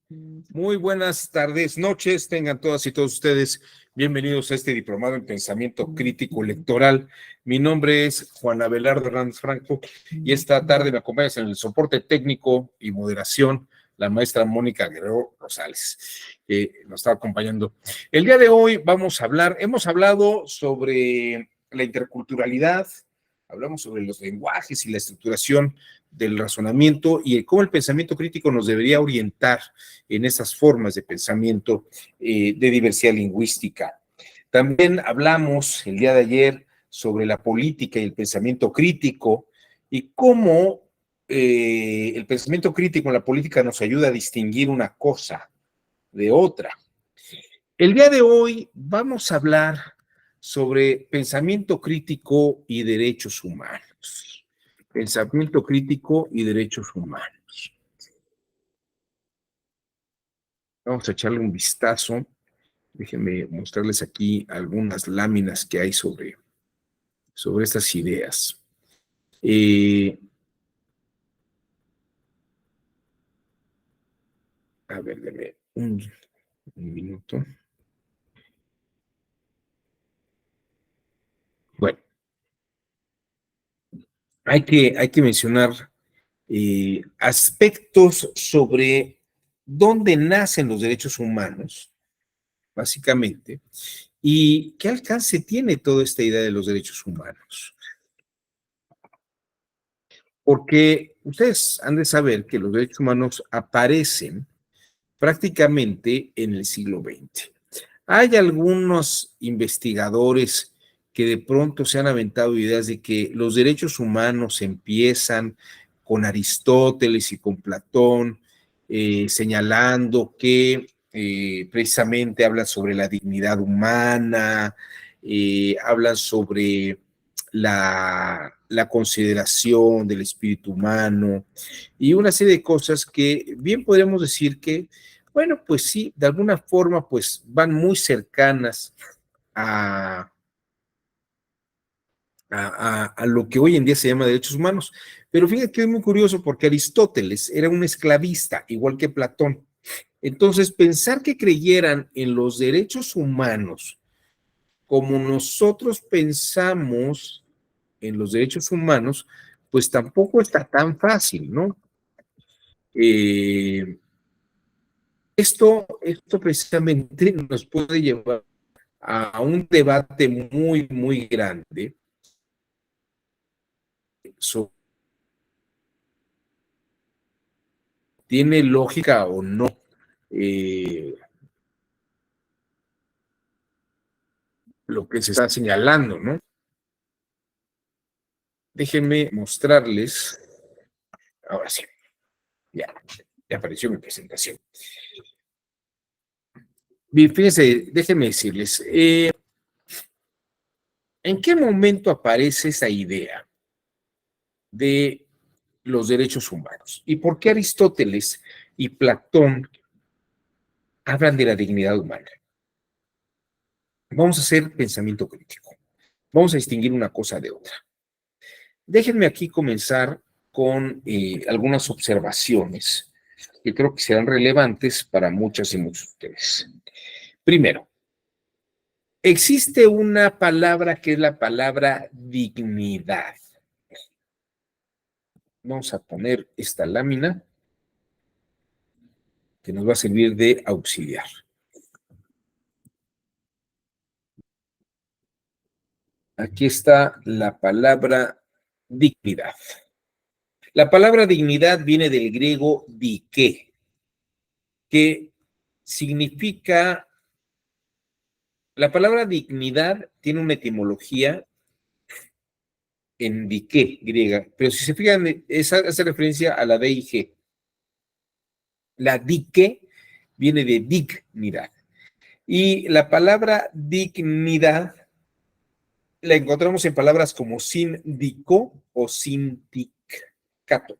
Muy buenas tardes, noches, tengan todas y todos ustedes bienvenidos a este diplomado en pensamiento crítico electoral. Mi nombre es Juan Abelardo Hernández Franco y esta tarde me acompaña en el soporte técnico y moderación la maestra Mónica Guerrero Rosales, que nos está acompañando. El día de hoy hemos hablado sobre la interculturalidad, hablamos sobre los lenguajes y la estructuración del razonamiento y cómo el pensamiento crítico nos debería orientar en esas formas de pensamiento de diversidad lingüística. También hablamos el día de ayer sobre la política y el pensamiento crítico y cómo el pensamiento crítico en la política nos ayuda a distinguir una cosa de otra. El día de hoy vamos a hablar sobre pensamiento crítico y derechos humanos. Pensamiento crítico y derechos humanos. Vamos a echarle un vistazo. Déjenme mostrarles aquí algunas láminas que hay sobre estas ideas. A ver, denme un minuto. Bueno, hay que mencionar aspectos sobre dónde nacen los derechos humanos, básicamente, y qué alcance tiene toda esta idea de los derechos humanos. Porque ustedes han de saber que los derechos humanos aparecen prácticamente en el siglo XX. Hay algunos investigadores que de pronto se han aventado ideas de que los derechos humanos empiezan con Aristóteles y con Platón, señalando que precisamente hablan sobre la dignidad humana, hablan sobre la consideración del espíritu humano y una serie de cosas que bien podríamos decir que, bueno, pues sí, de alguna forma, pues van muy cercanas a, a lo que hoy en día se llama derechos humanos. Pero fíjate que es muy curioso porque Aristóteles era un esclavista, igual que Platón. Entonces, pensar que creyeran en los derechos humanos como nosotros pensamos en los derechos humanos, pues tampoco está tan fácil, ¿no? Eh, esto precisamente nos puede llevar a un debate muy, muy grande sobre ¿tiene lógica o no lo que se está señalando, ¿no? Déjenme mostrarles, ahora sí, ya apareció mi presentación. Bien, fíjense, déjenme decirles, ¿en qué momento aparece esa idea de los derechos humanos? ¿Y por qué Aristóteles y Platón hablan de la dignidad humana? Vamos a hacer pensamiento crítico. Vamos a distinguir una cosa de otra. Déjenme aquí comenzar con algunas observaciones que creo que serán relevantes para muchas y muchos de ustedes. Primero, existe una palabra que es la palabra dignidad. Vamos a poner esta lámina que nos va a servir de auxiliar. Aquí está la palabra dignidad. La palabra dignidad viene del griego dike, que significa, la palabra dignidad tiene una etimología en dike griega, pero si se fijan, hace referencia a la DIG. La dike viene de dignidad. Y la palabra dignidad la encontramos en palabras como sindico o sindicato.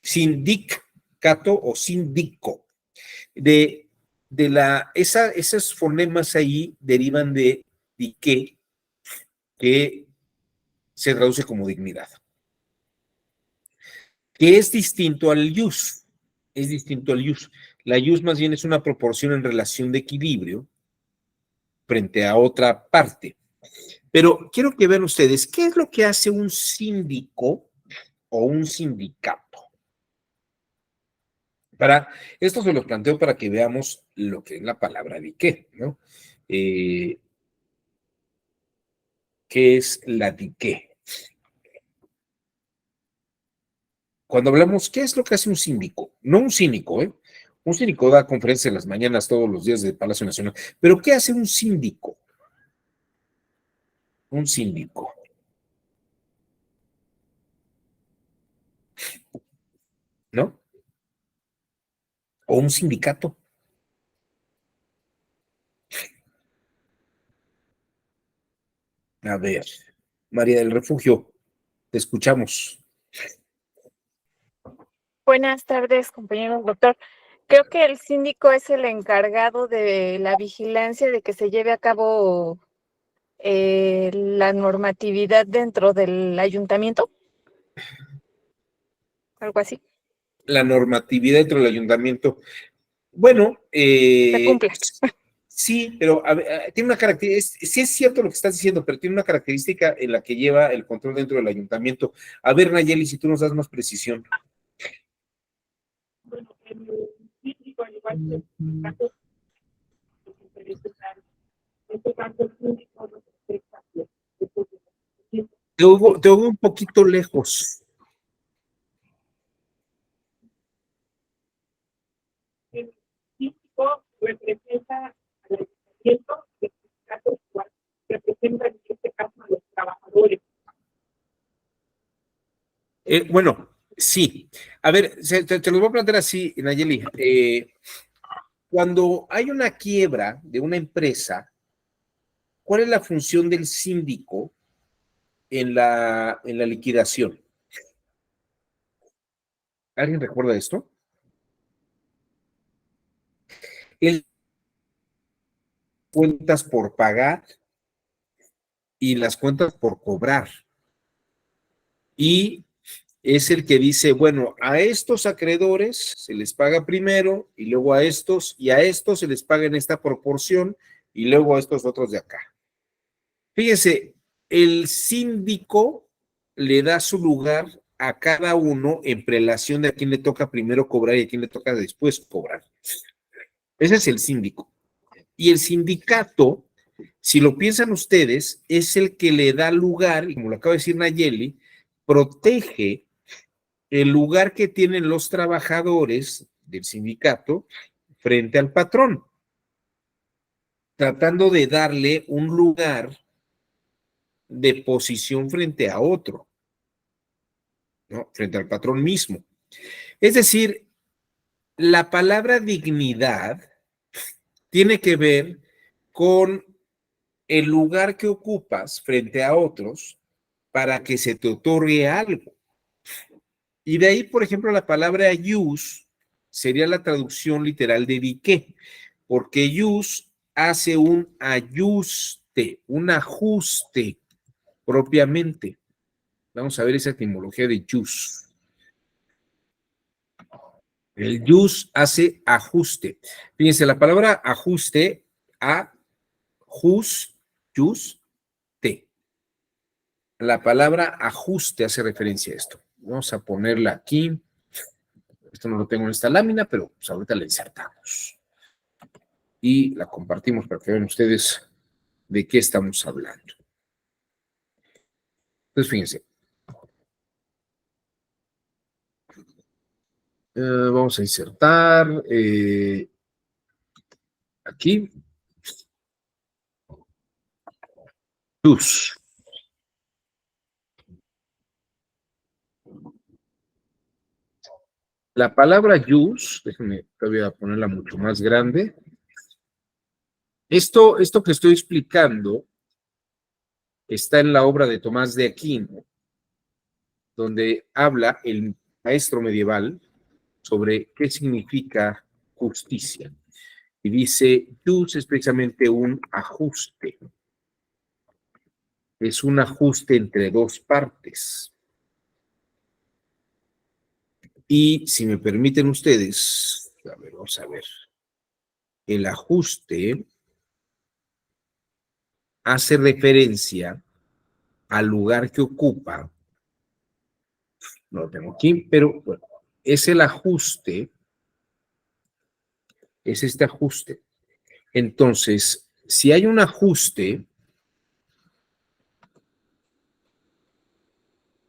Sindicato o sindico. Esos fonemas ahí derivan de dique, que se traduce como dignidad. que es distinto al ius. Es distinto al ius. La ius más bien es una proporción en relación de equilibrio frente a otra parte. Pero quiero que vean ustedes, ¿qué es lo que hace un síndico o un sindicato? Esto se los planteo para que veamos lo que es la palabra dique, ¿no? ¿Qué es la dique? Cuando hablamos, ¿qué es lo que hace un síndico? No un cínico, ¿eh? Un síndico da conferencias en las mañanas todos los días del Palacio Nacional. Pero ¿qué hace un síndico? Un síndico, ¿no? O un sindicato. A ver, María del Refugio, te escuchamos. Buenas tardes, compañero doctor. Creo que el síndico es el encargado de la vigilancia de que se lleve a cabo la normatividad dentro del ayuntamiento, algo así, La normatividad dentro del ayuntamiento. Bueno, se cumpla. sí, pero a ver, tiene una característica, sí es cierto lo que estás diciendo, pero tiene una característica en la que lleva el control dentro del ayuntamiento. A ver, Nayeli, si tú nos das más precisión. Bueno, el síndico, al igual que el sindicato, los intereses dan. En este caso, el síndico no se afecta a los derechos de los clientes. Te oigo un poquito lejos. El síndico representa al ayuntamiento y el sindicato igual representa en este caso a los trabajadores. Bueno, sí. A ver, te lo voy a plantear así, Nayeli. Cuando hay una quiebra de una empresa, ¿cuál es la función del síndico en la liquidación? ¿Alguien recuerda esto? Él cuentas por pagar y las cuentas por cobrar. Y es el que dice, bueno, a estos acreedores se les paga primero y luego a estos, y a estos se les paga en esta proporción y luego a estos otros de acá. Fíjense, el síndico le da su lugar a cada uno en prelación de a quién le toca primero cobrar y a quién le toca después cobrar. Ese es el síndico. Y el sindicato, si lo piensan ustedes, es el que le da lugar, y como lo acaba de decir Nayeli, protege el lugar que tienen los trabajadores del sindicato frente al patrón, tratando de darle un lugar de posición frente a otro, ¿no? Frente al patrón mismo. Es decir, la palabra dignidad tiene que ver con el lugar que ocupas frente a otros para que se te otorgue algo. Y de ahí, por ejemplo, la palabra ius sería la traducción literal de dique, porque ius hace un ayuste, un ajuste propiamente. Vamos a ver esa etimología de ius. El ius hace ajuste. Fíjense, la palabra ajuste, jus, te. La palabra ajuste hace referencia a esto. Vamos a ponerla aquí. Esto no lo tengo en esta lámina, pero pues ahorita la insertamos. Y la compartimos para que vean ustedes de qué estamos hablando. Entonces, fíjense. Vamos a insertar aquí. Luz. La palabra use, déjenme todavía ponerla mucho más grande. Esto que estoy explicando está en la obra de Tomás de Aquino, donde habla el maestro medieval sobre qué significa justicia. Y dice, jus es precisamente un ajuste. Es un ajuste entre dos partes. Y si me permiten ustedes, a ver, vamos a ver. El ajuste hace referencia al lugar que ocupa, no lo tengo aquí, pero bueno, es el ajuste, es este ajuste. Entonces, si hay un ajuste,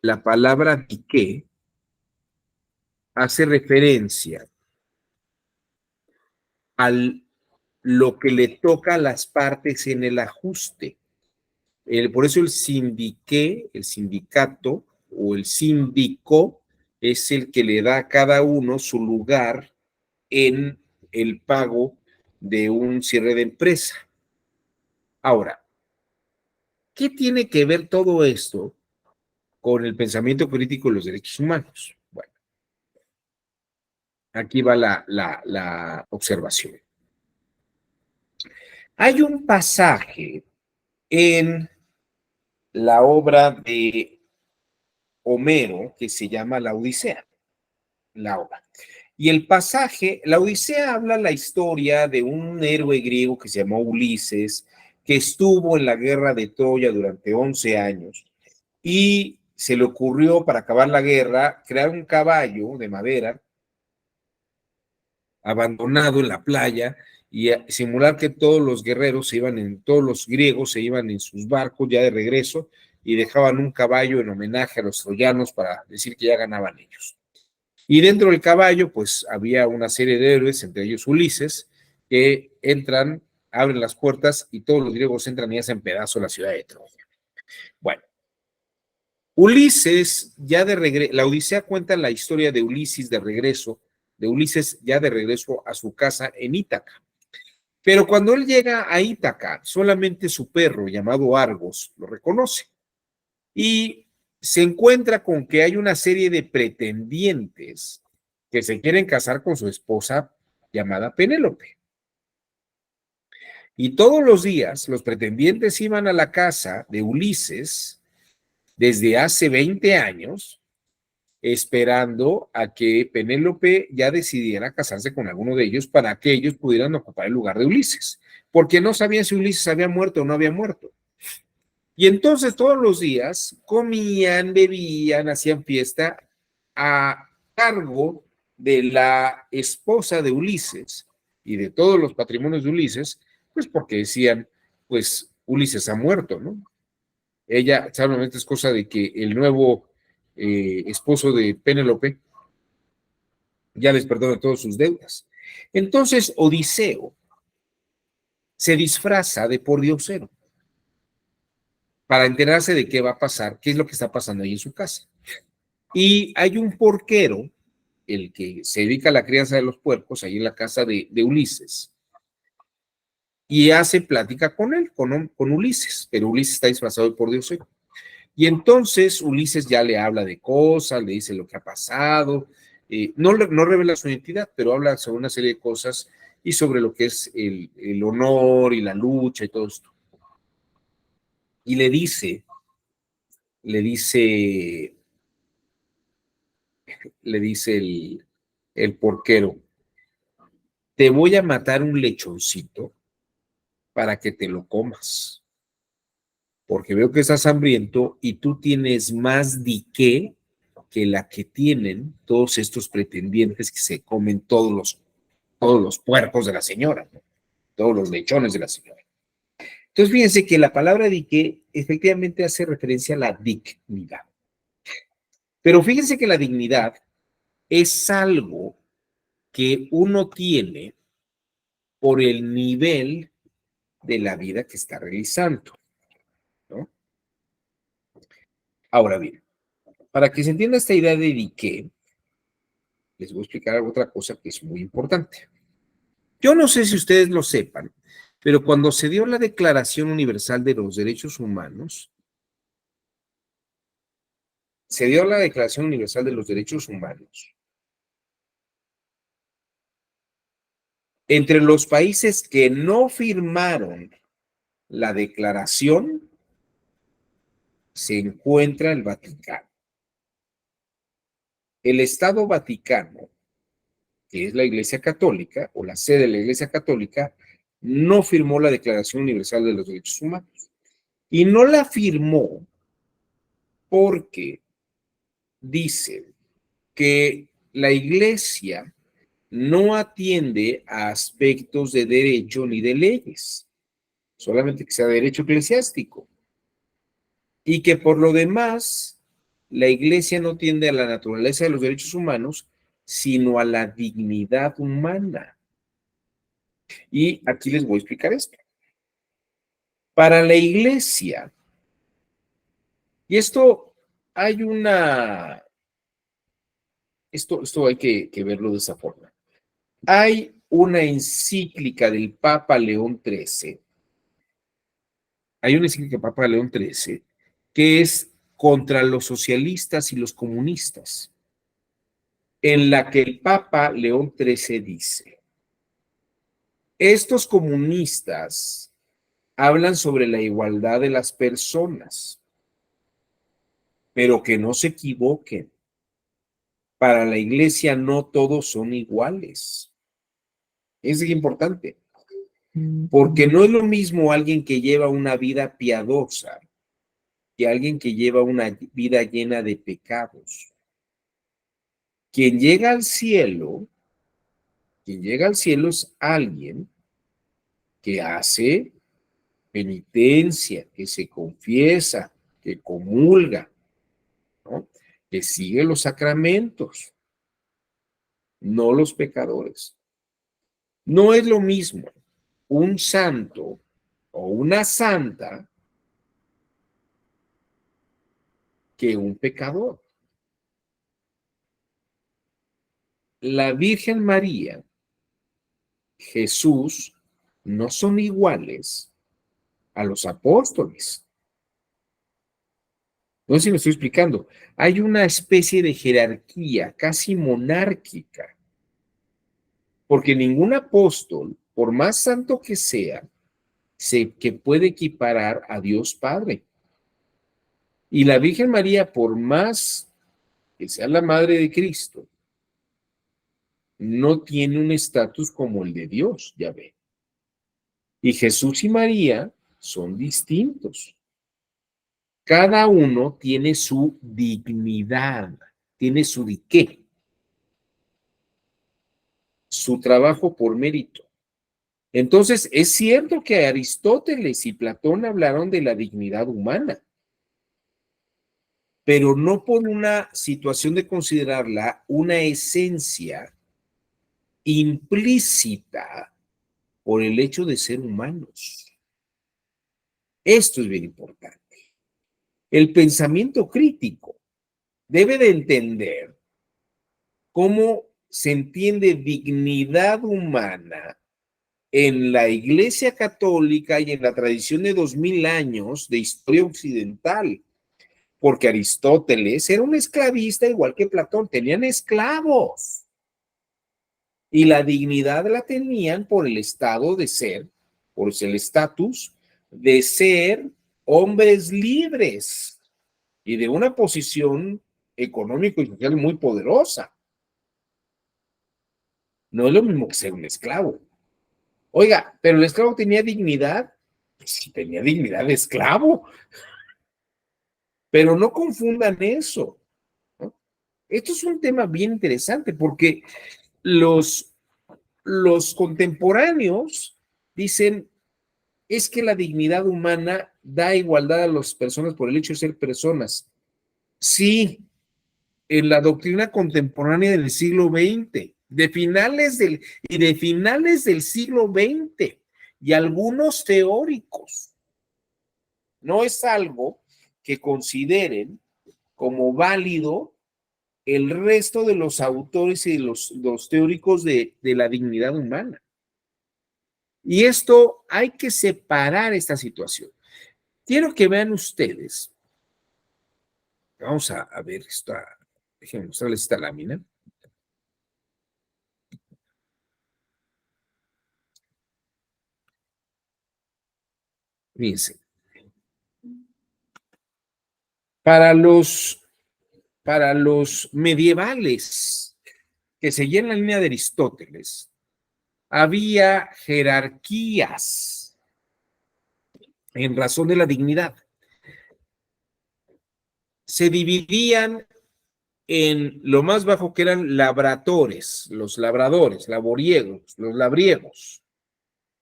la palabra dique hace referencia a lo que le toca a las partes en el ajuste. Por eso el sindiqué, el sindicato o el síndico es el que le da a cada uno su lugar en el pago de un cierre de empresa. Ahora, ¿qué tiene que ver todo esto con el pensamiento crítico de los derechos humanos? Bueno, aquí va la observación. Hay un pasaje en la obra de Homero que se llama La Odisea, la obra. Y el pasaje, la Odisea habla la historia de un héroe griego que se llamó Ulises, que estuvo en la guerra de Troya durante 11 años y se le ocurrió para acabar la guerra crear un caballo de madera abandonado en la playa y simular que todos los guerreros se iban todos los griegos se iban en sus barcos ya de regreso y dejaban un caballo en homenaje a los troyanos para decir que ya ganaban ellos. Y dentro del caballo, pues había una serie de héroes, entre ellos Ulises, que entran, abren las puertas y todos los griegos entran y hacen pedazo la ciudad de Troya. Bueno, Ulises, ya de regreso, la Odisea cuenta la historia de Ulises de regreso, de Ulises ya de regreso a su casa en Ítaca. Pero cuando él llega a Ítaca, solamente su perro, llamado Argos, lo reconoce. Y se encuentra con que hay una serie de pretendientes que se quieren casar con su esposa llamada Penélope. Y todos los días los pretendientes iban a la casa de Ulises desde hace 20 años esperando a que Penélope ya decidiera casarse con alguno de ellos para que ellos pudieran ocupar el lugar de Ulises, porque no sabían si Ulises había muerto o no había muerto. Y entonces todos los días comían, bebían, hacían fiesta a cargo de la esposa de Ulises y de todos los patrimonios de Ulises, pues porque decían, pues Ulises ha muerto, ¿no? Ella solamente es cosa de que el nuevo esposo de Penélope ya les perdona todas sus deudas. Entonces Odiseo se disfraza de pordiosero para enterarse de qué va a pasar, qué es lo que está pasando ahí en su casa. Y hay un porquero, el que se dedica a la crianza de los puercos, ahí en la casa de Ulises, y hace plática con él, con Ulises, pero Ulises está disfrazado de pordiosero. Y entonces Ulises ya le habla de cosas, le dice lo que ha pasado, no revela su identidad, pero habla sobre una serie de cosas y sobre lo que es el honor y la lucha y todo esto. Y le dice el porquero, te voy a matar un lechoncito para que te lo comas, porque veo que estás hambriento y tú tienes más dique que la que tienen todos estos pretendientes que se comen todos los puercos de la señora, ¿no? Todos los lechones de la señora. Entonces, fíjense que la palabra dique efectivamente hace referencia a la dignidad. Pero fíjense que la dignidad es algo que uno tiene por el nivel de la vida que está realizando, ¿no? Ahora bien, para que se entienda esta idea de dique, les voy a explicar otra cosa que es muy importante. Yo no sé si ustedes lo sepan, pero cuando se dio la Declaración Universal de los Derechos Humanos, se dio la Declaración Universal de los Derechos Humanos. Entre los países que no firmaron la declaración se encuentra el Vaticano. el Estado Vaticano, que es la Iglesia Católica, o la sede de la Iglesia Católica, no firmó la Declaración Universal de los Derechos Humanos. Y no la firmó porque dice que la Iglesia no atiende a aspectos de derecho ni de leyes, solamente que sea derecho eclesiástico. Y que por lo demás, la Iglesia no tiende a la naturaleza de los derechos humanos, sino a la dignidad humana. Y aquí les voy a explicar esto. Para la Iglesia, y esto hay esto hay que verlo de esa forma. Hay una encíclica del Papa León XIII, que es contra los socialistas y los comunistas, en la que el Papa León XIII dice: estos comunistas hablan sobre la igualdad de las personas, pero que no se equivoquen. Para la Iglesia no todos son iguales. Es importante, porque no es lo mismo alguien que lleva una vida piadosa que alguien que lleva una vida llena de pecados. Quien llega al cielo es alguien que hace penitencia, que se confiesa, que comulga, ¿no? Que sigue los sacramentos, no los pecadores. No es lo mismo un santo o una santa que un pecador. La Virgen María, Jesús, no son iguales a los apóstoles. No sé si me estoy explicando. Hay una especie de jerarquía casi monárquica, porque ningún apóstol, por más santo que sea, que puede equiparar a Dios Padre. Y la Virgen María, por más que sea la madre de Cristo, no tiene un estatus como el de Dios, ya ve. Y Jesús y María son distintos. Cada uno tiene su dignidad, tiene su diqué, su trabajo por mérito. Entonces, es cierto que Aristóteles y Platón hablaron de la dignidad humana, pero no por una situación de considerarla una esencia implícita por el hecho de ser humanos. Esto es bien importante. El pensamiento crítico debe de entender cómo se entiende dignidad humana en la Iglesia Católica y en la tradición de 2000 años de historia occidental, porque Aristóteles era un esclavista igual que Platón, tenían esclavos y la dignidad la tenían por el estado de ser, por el estatus de ser hombres libres y de una posición económico y social muy poderosa. No es lo mismo que ser un esclavo. Oiga, pero el esclavo tenía dignidad. Pues sí, tenía dignidad de esclavo. Pero no confundan eso, ¿no? Esto es un tema bien interesante porque los contemporáneos dicen, es que la dignidad humana da igualdad a las personas por el hecho de ser personas. Sí, en la doctrina contemporánea del siglo XX, de finales del siglo XX, y algunos teóricos. No es algo que consideren como válido el resto de los autores y de los teóricos de la dignidad humana. Y esto hay que separar esta situación. Quiero que vean ustedes, vamos a ver esta, déjenme mostrarles esta lámina. Fíjense, para los para los medievales que seguían la línea de Aristóteles, había jerarquías en razón de la dignidad. Se dividían en lo más bajo, que eran labradores, los labradores, laboriegos, los labriegos.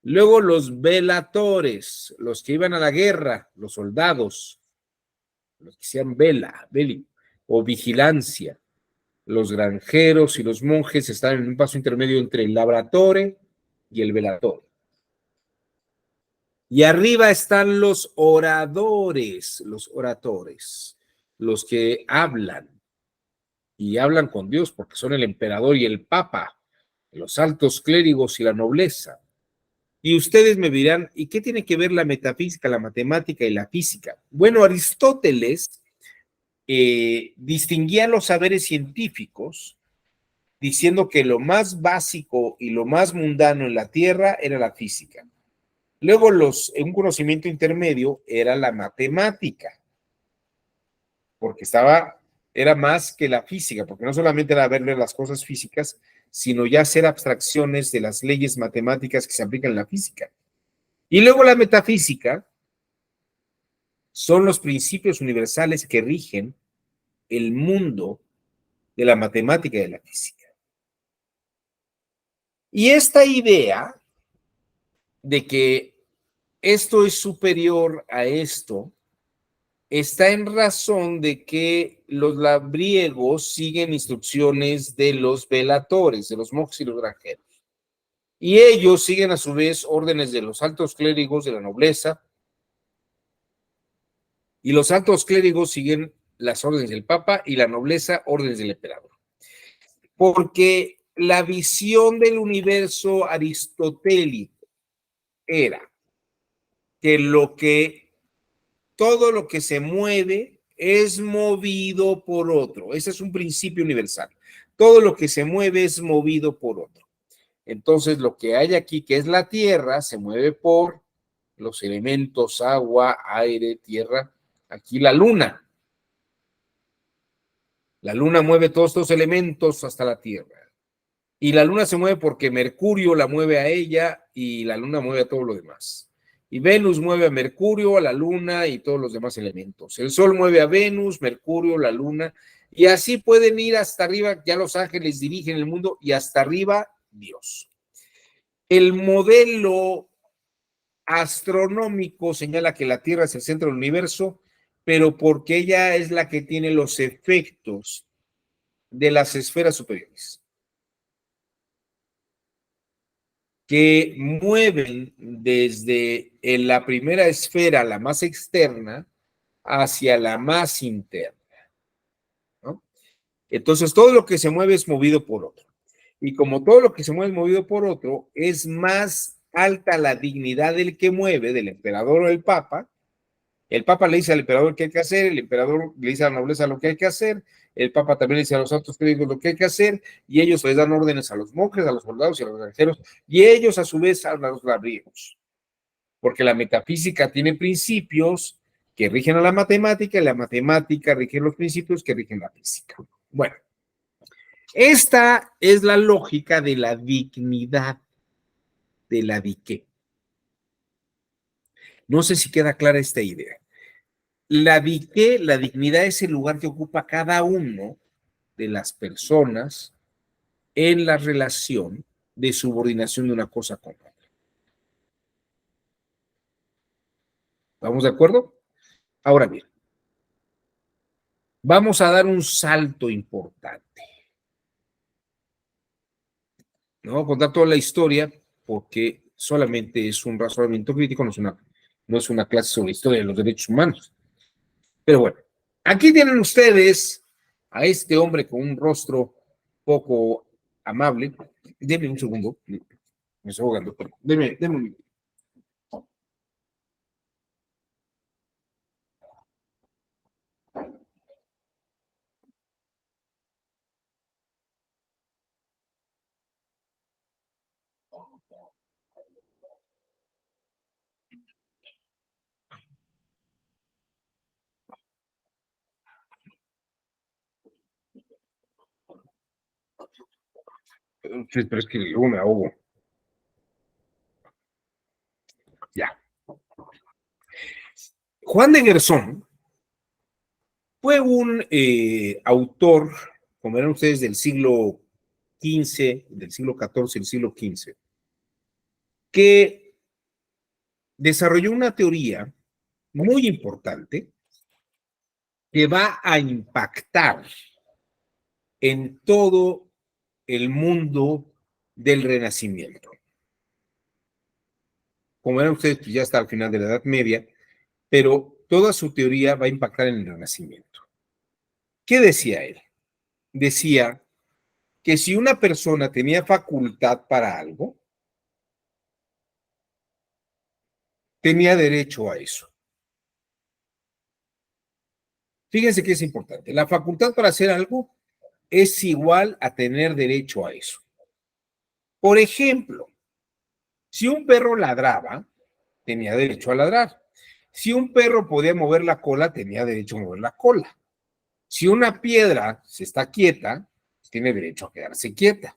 Luego los velatores, los que iban a la guerra, los soldados, los que hacían veli, o vigilancia. Los granjeros y los monjes estaban en un paso intermedio entre el labratore y el velatore. Y arriba están los oradores, los oradores, los que hablan y hablan con Dios porque son el emperador y el papa, los altos clérigos y la nobleza. Y ustedes me dirán, ¿y qué tiene que ver la metafísica, la matemática y la física? Bueno, Aristóteles distinguía los saberes científicos diciendo que lo más básico y lo más mundano en la Tierra era la física. Luego un conocimiento intermedio era la matemática, porque era más que la física, porque no solamente era ver las cosas físicas, sino ya hacer abstracciones de las leyes matemáticas que se aplican en la física. Y luego la metafísica son los principios universales que rigen el mundo de la matemática y de la física. Y esta idea de que esto es superior a esto está en razón de que los labriegos siguen instrucciones de los velatores, de los monjes y los granjeros. Y ellos siguen a su vez órdenes de los altos clérigos de la nobleza, y los altos clérigos siguen las órdenes del papa y la nobleza órdenes del emperador. Porque la visión del universo aristotélico era que todo lo que se mueve es movido por otro. Ese es un principio universal. Todo lo que se mueve es movido por otro. Entonces, lo que hay aquí, que es la Tierra, se mueve por los elementos agua, aire, tierra. Aquí la Luna. La Luna mueve todos estos elementos hasta la Tierra. Y la Luna se mueve porque Mercurio la mueve a ella y la Luna mueve a todo lo demás. Y Venus mueve a Mercurio, a la Luna y todos los demás elementos. El Sol mueve a Venus, Mercurio, la Luna, y así pueden ir hasta arriba. Ya los ángeles dirigen el mundo y hasta arriba Dios. El modelo astronómico señala que la Tierra es el centro del universo, pero porque ella es la que tiene los efectos de las esferas superiores, que mueven desde la primera esfera, la más externa, hacia la más interna, ¿no? Entonces, todo lo que se mueve es movido por otro. Y como todo lo que se mueve es movido por otro, es más alta la dignidad del que mueve, del emperador o del papa. El papa le dice al emperador qué hay que hacer, el emperador le dice a la nobleza lo que hay que hacer, el papa también le dice a los altos clérigos lo que hay que hacer, y ellos les dan órdenes a los monjes, a los soldados y a los granjeros, y ellos a su vez a los labriegos. Porque la metafísica tiene principios que rigen a la matemática, y la matemática rige los principios que rigen la física. Bueno, esta es la lógica de la dignidad, de la dique. No sé si queda clara esta idea. La dignidad es el lugar que ocupa cada uno de las personas en la relación de subordinación de una cosa con otra. ¿Estamos de acuerdo? Ahora bien, vamos a dar un salto importante. No voy a contar toda la historia porque solamente es un razonamiento crítico, no es una clase sobre historia de los derechos humanos. Pero bueno, aquí tienen ustedes a este hombre con un rostro poco amable. Denme un segundo. Me estoy ahogando. Denme un minuto. Sí, pero es que luego me ahogo. Ya. Juan de Garzón fue un autor, como eran ustedes, del siglo XV, del siglo XIV, del siglo XV, que desarrolló una teoría muy importante que va a impactar en todo el mundo del Renacimiento. Como eran ustedes, pues ya está al final de la Edad Media, pero toda su teoría va a impactar en el Renacimiento. ¿Qué decía él? Decía que si una persona tenía facultad para algo, tenía derecho a eso. Fíjense que es importante. La facultad para hacer algo es igual a tener derecho a eso. Por ejemplo, si un perro ladraba, tenía derecho a ladrar. Si un perro podía mover la cola, tenía derecho a mover la cola. Si una piedra se está quieta, tiene derecho a quedarse quieta.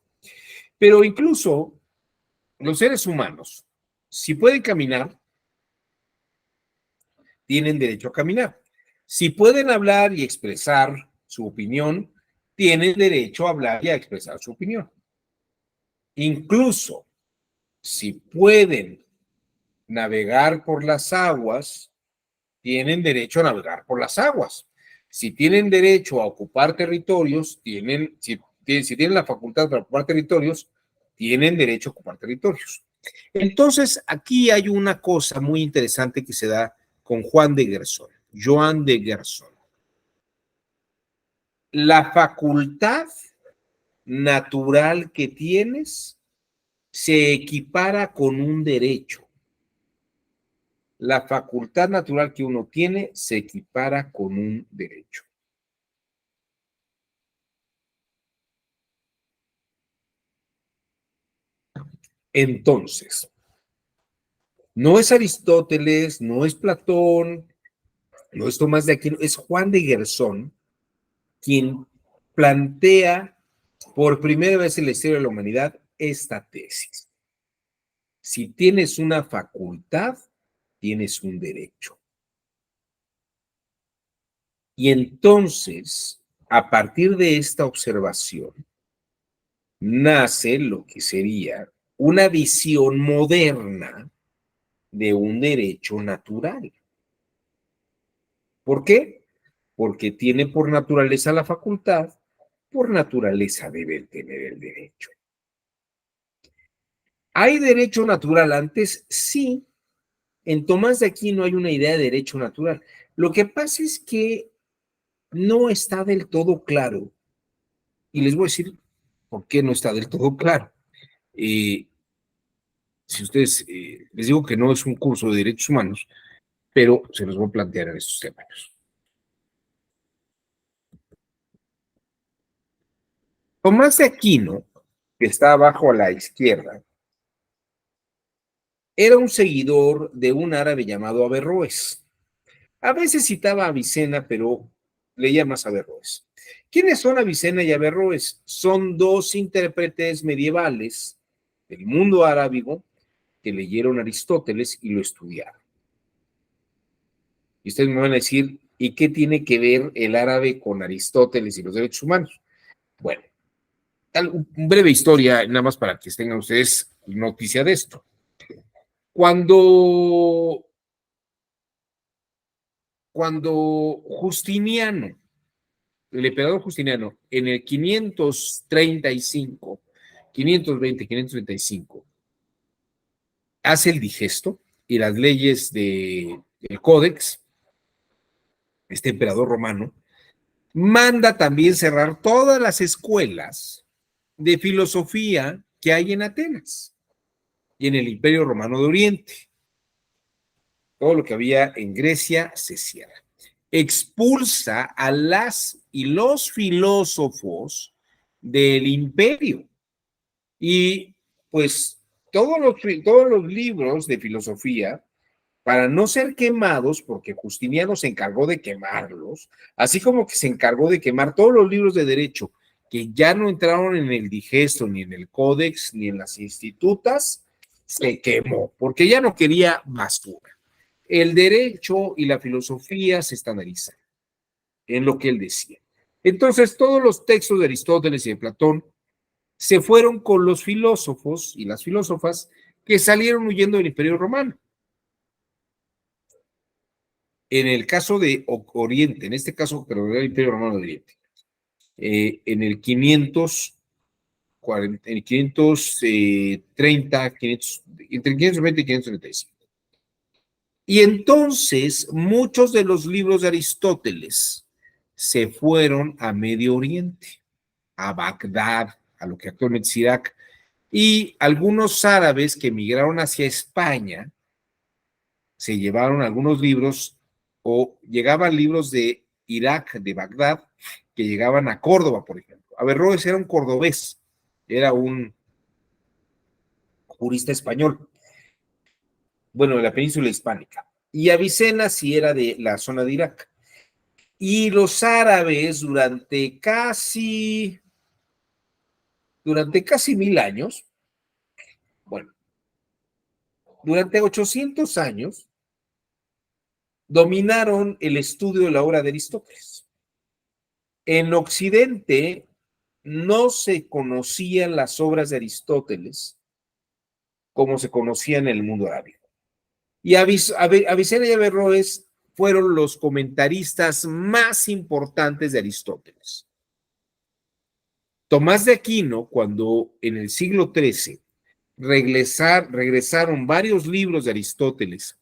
Pero incluso los seres humanos, si pueden caminar, tienen derecho a caminar. Si pueden hablar y expresar su opinión, tienen derecho a hablar y a expresar su opinión. Incluso si pueden navegar por las aguas, tienen derecho a navegar por las aguas. Si tienen derecho a ocupar territorios, si tienen la facultad para ocupar territorios, tienen derecho a ocupar territorios. Entonces, aquí hay una cosa muy interesante que se da con Juan de Garzón, Joan de Garzón. La facultad natural que tienes se equipara con un derecho. La facultad natural que uno tiene se equipara con un derecho. Entonces, no es Aristóteles, no es Platón, no es Tomás de Aquino, es Juan de Garzón quien plantea por primera vez en la historia de la humanidad esta tesis. Si tienes una facultad, tienes un derecho. Y entonces, a partir de esta observación, nace lo que sería una visión moderna de un derecho natural. ¿Por qué? Porque tiene por naturaleza la facultad, por naturaleza debe tener el derecho. ¿Hay derecho natural antes? Sí. En Tomás de Aquino hay una idea de derecho natural. Lo que pasa es que no está del todo claro. Y les voy a decir por qué no está del todo claro. Si ustedes, les digo que no es un curso de derechos humanos, pero se los voy a plantear en estos términos. Tomás de Aquino, que está abajo a la izquierda, era un seguidor de un árabe llamado Averroes. A veces citaba a Avicena, pero leía más a Averroes. ¿Quiénes son Avicena y Averroes? Son dos intérpretes medievales del mundo arábigo que leyeron Aristóteles y lo estudiaron. Y ustedes me van a decir, ¿y qué tiene que ver el árabe con Aristóteles y los derechos humanos? Bueno, una breve historia, nada más para que tengan ustedes noticia de esto. Cuando Justiniano, el emperador Justiniano, en el 535, 520, 535, hace el digesto y las leyes del Códex, este emperador romano, manda también cerrar todas las escuelas de filosofía que hay en Atenas y en el Imperio Romano de Oriente. Todo lo que había en Grecia se cierra. Expulsa a las y los filósofos del imperio. Y pues todos los libros de filosofía, para no ser quemados, porque Justiniano se encargó de quemarlos, así como que se encargó de quemar todos los libros de derecho que ya no entraron en el digesto, ni en el códex, ni en las institutas, se quemó, porque ya no quería basura. El derecho y la filosofía se estandarizan en lo que él decía. Entonces, todos los textos de Aristóteles y de Platón se fueron con los filósofos y las filósofas que salieron huyendo del Imperio Romano. En el caso de Oriente, en este caso, pero era el Imperio Romano de Oriente, en el 540, en el 530, 500, entre 520 y 535. Y entonces muchos de los libros de Aristóteles se fueron a Medio Oriente, a Bagdad, a lo que actualmente es Irak, y algunos árabes que emigraron hacia España se llevaron algunos libros o llegaban libros de Irak, de Bagdad, que llegaban a Córdoba, por ejemplo. Averroes era un cordobés, era un jurista español, bueno, de la península hispánica. Y Avicena sí era de la zona de Irak. Y los árabes durante casi 1000 años, bueno, durante 800 años, dominaron el estudio de la obra de Aristóteles. En Occidente no se conocían las obras de Aristóteles como se conocían en el mundo árabe. Y Avicena y Averroes fueron los comentaristas más importantes de Aristóteles. Tomás de Aquino, cuando en el siglo XIII regresaron varios libros de Aristóteles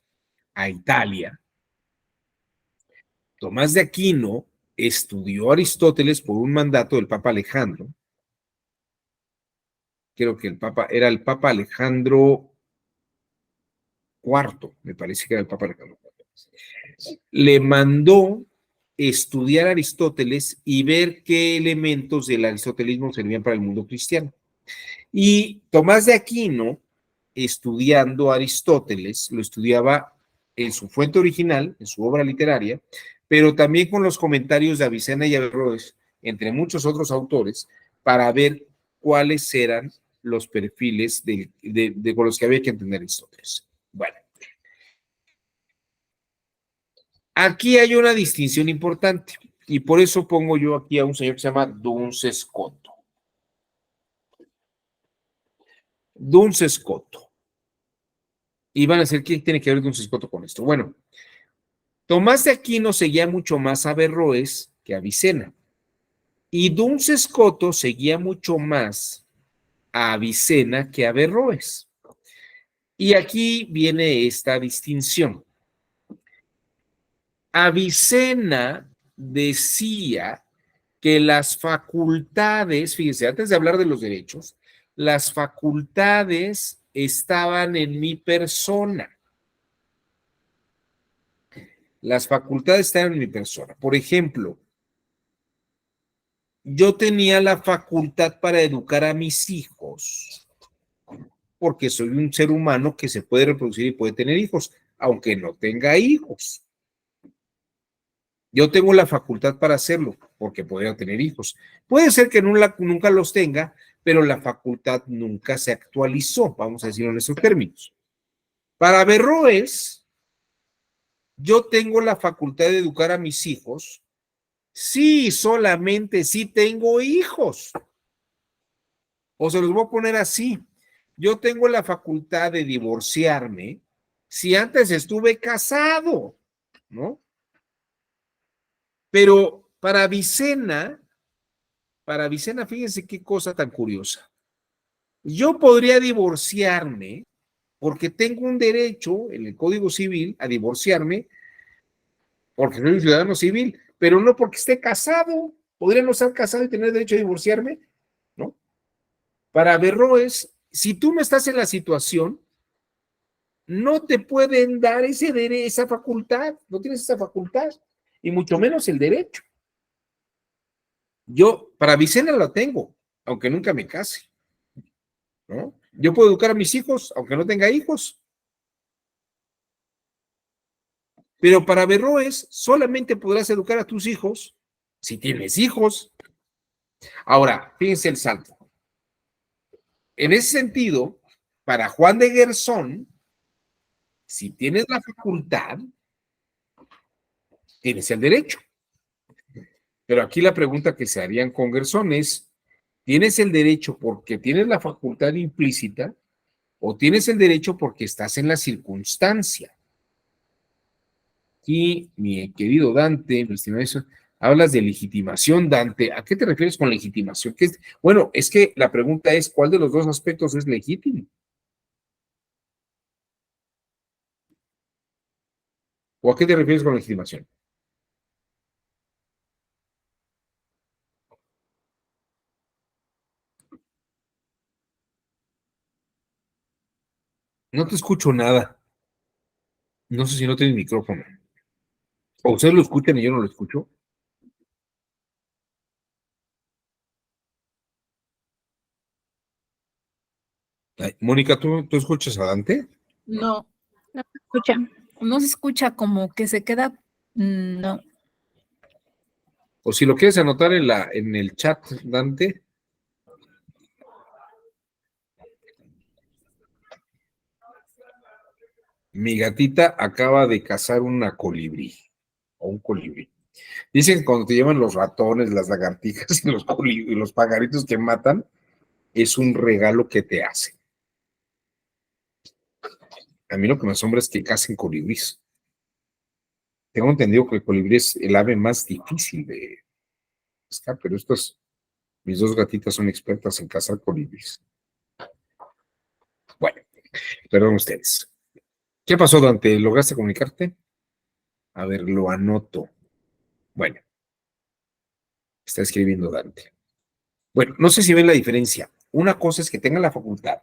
a Italia, Tomás de Aquino estudió a Aristóteles por un mandato del Papa Alejandro. Creo que era el Papa Alejandro IV, me parece que era el Papa Alejandro IV. Le mandó estudiar a Aristóteles y ver qué elementos del aristotelismo servían para el mundo cristiano. Y Tomás de Aquino, estudiando a Aristóteles, lo estudiaba en su fuente original, en su obra literaria, pero también con los comentarios de Avicena y Averroes, entre muchos otros autores, para ver cuáles eran los perfiles con los que había que entender Aristóteles. Bueno, aquí hay una distinción importante, y por eso pongo yo aquí a un señor que se llama Duns Scoto. Duns Scoto. Y van a decir, ¿qué tiene que ver Duns Scoto con esto? Bueno, Tomás de Aquino seguía mucho más a Averroes que a Avicena. Y Duns Scoto seguía mucho más a Avicena que a Averroes. Y aquí viene esta distinción. Avicena decía que las facultades, fíjense, antes de hablar de los derechos, las facultades estaban en mi persona. Las facultades estaban en mi persona. Por ejemplo, yo tenía la facultad para educar a mis hijos, porque soy un ser humano que se puede reproducir y puede tener hijos, aunque no tenga hijos. Yo tengo la facultad para hacerlo, porque podría tener hijos. Puede ser que nunca los tenga, pero la facultad nunca se actualizó, vamos a decirlo en esos términos. Para Averroes, yo tengo la facultad de educar a mis hijos, sí, solamente si tengo hijos. O se los voy a poner así. Yo tengo la facultad de divorciarme si antes estuve casado, ¿no? Pero para Avicena, fíjense qué cosa tan curiosa. Yo podría divorciarme porque tengo un derecho en el Código Civil a divorciarme porque soy un ciudadano civil, pero no porque esté casado. Podría no estar casado y tener derecho a divorciarme, ¿no? Para Averroes, si tú no estás en la situación, no te pueden dar esa facultad, no tienes esa facultad, y mucho menos el derecho. Yo, para Avicena lo tengo, aunque nunca me case, ¿no? Yo puedo educar a mis hijos, aunque no tenga hijos. Pero para Averroes, solamente podrás educar a tus hijos si tienes hijos. Ahora, fíjense el salto. En ese sentido, para Juan de Garzón, si tienes la facultad, tienes el derecho. Pero aquí la pregunta que se harían con Garzón es, ¿tienes el derecho porque tienes la facultad implícita o tienes el derecho porque estás en la circunstancia? Aquí, mi querido Dante, mi estimado, hablas de legitimación, Dante. ¿A qué te refieres con legitimación? Bueno, es que la pregunta es, ¿cuál de los dos aspectos es legítimo? ¿O a qué te refieres con legitimación? No te escucho nada. No sé si no tienes micrófono. ¿O ustedes lo escuchan y yo no lo escucho? Ay, Mónica, ¿tú escuchas a Dante? No, No me escucha. no se escucha, como que se queda, no. O si lo quieres anotar en el chat, Dante. Mi gatita acaba de cazar una colibrí o un colibrí. Dicen que cuando te llevan los ratones, las lagartijas y y los pajaritos que matan, es un regalo que te hacen. A mí lo que me asombra es que cacen colibrís. Tengo entendido que el colibrí es el ave más difícil de pescar, pero mis dos gatitas son expertas en cazar colibrís. Bueno, perdón ustedes. ¿Qué pasó, Dante? ¿Lograste comunicarte? A ver, lo anoto. Bueno, está escribiendo Dante. Bueno, no sé si ven la diferencia. Una cosa es que tenga la facultad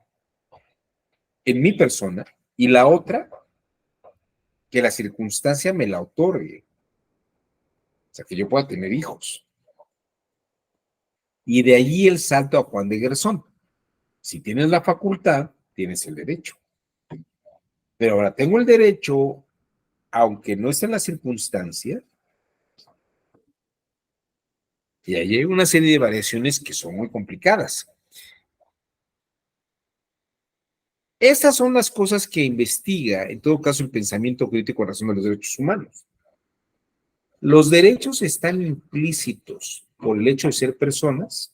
en mi persona y la otra, que la circunstancia me la otorgue. O sea, que yo pueda tener hijos. Y de allí el salto a Juan de Garzón. Si tienes la facultad, tienes el derecho. Pero ahora tengo el derecho, aunque no esté en la circunstancia, y ahí hay una serie de variaciones que son muy complicadas. Estas son las cosas que investiga, en todo caso, el pensamiento crítico en razón de los derechos humanos. Los derechos están implícitos por el hecho de ser personas.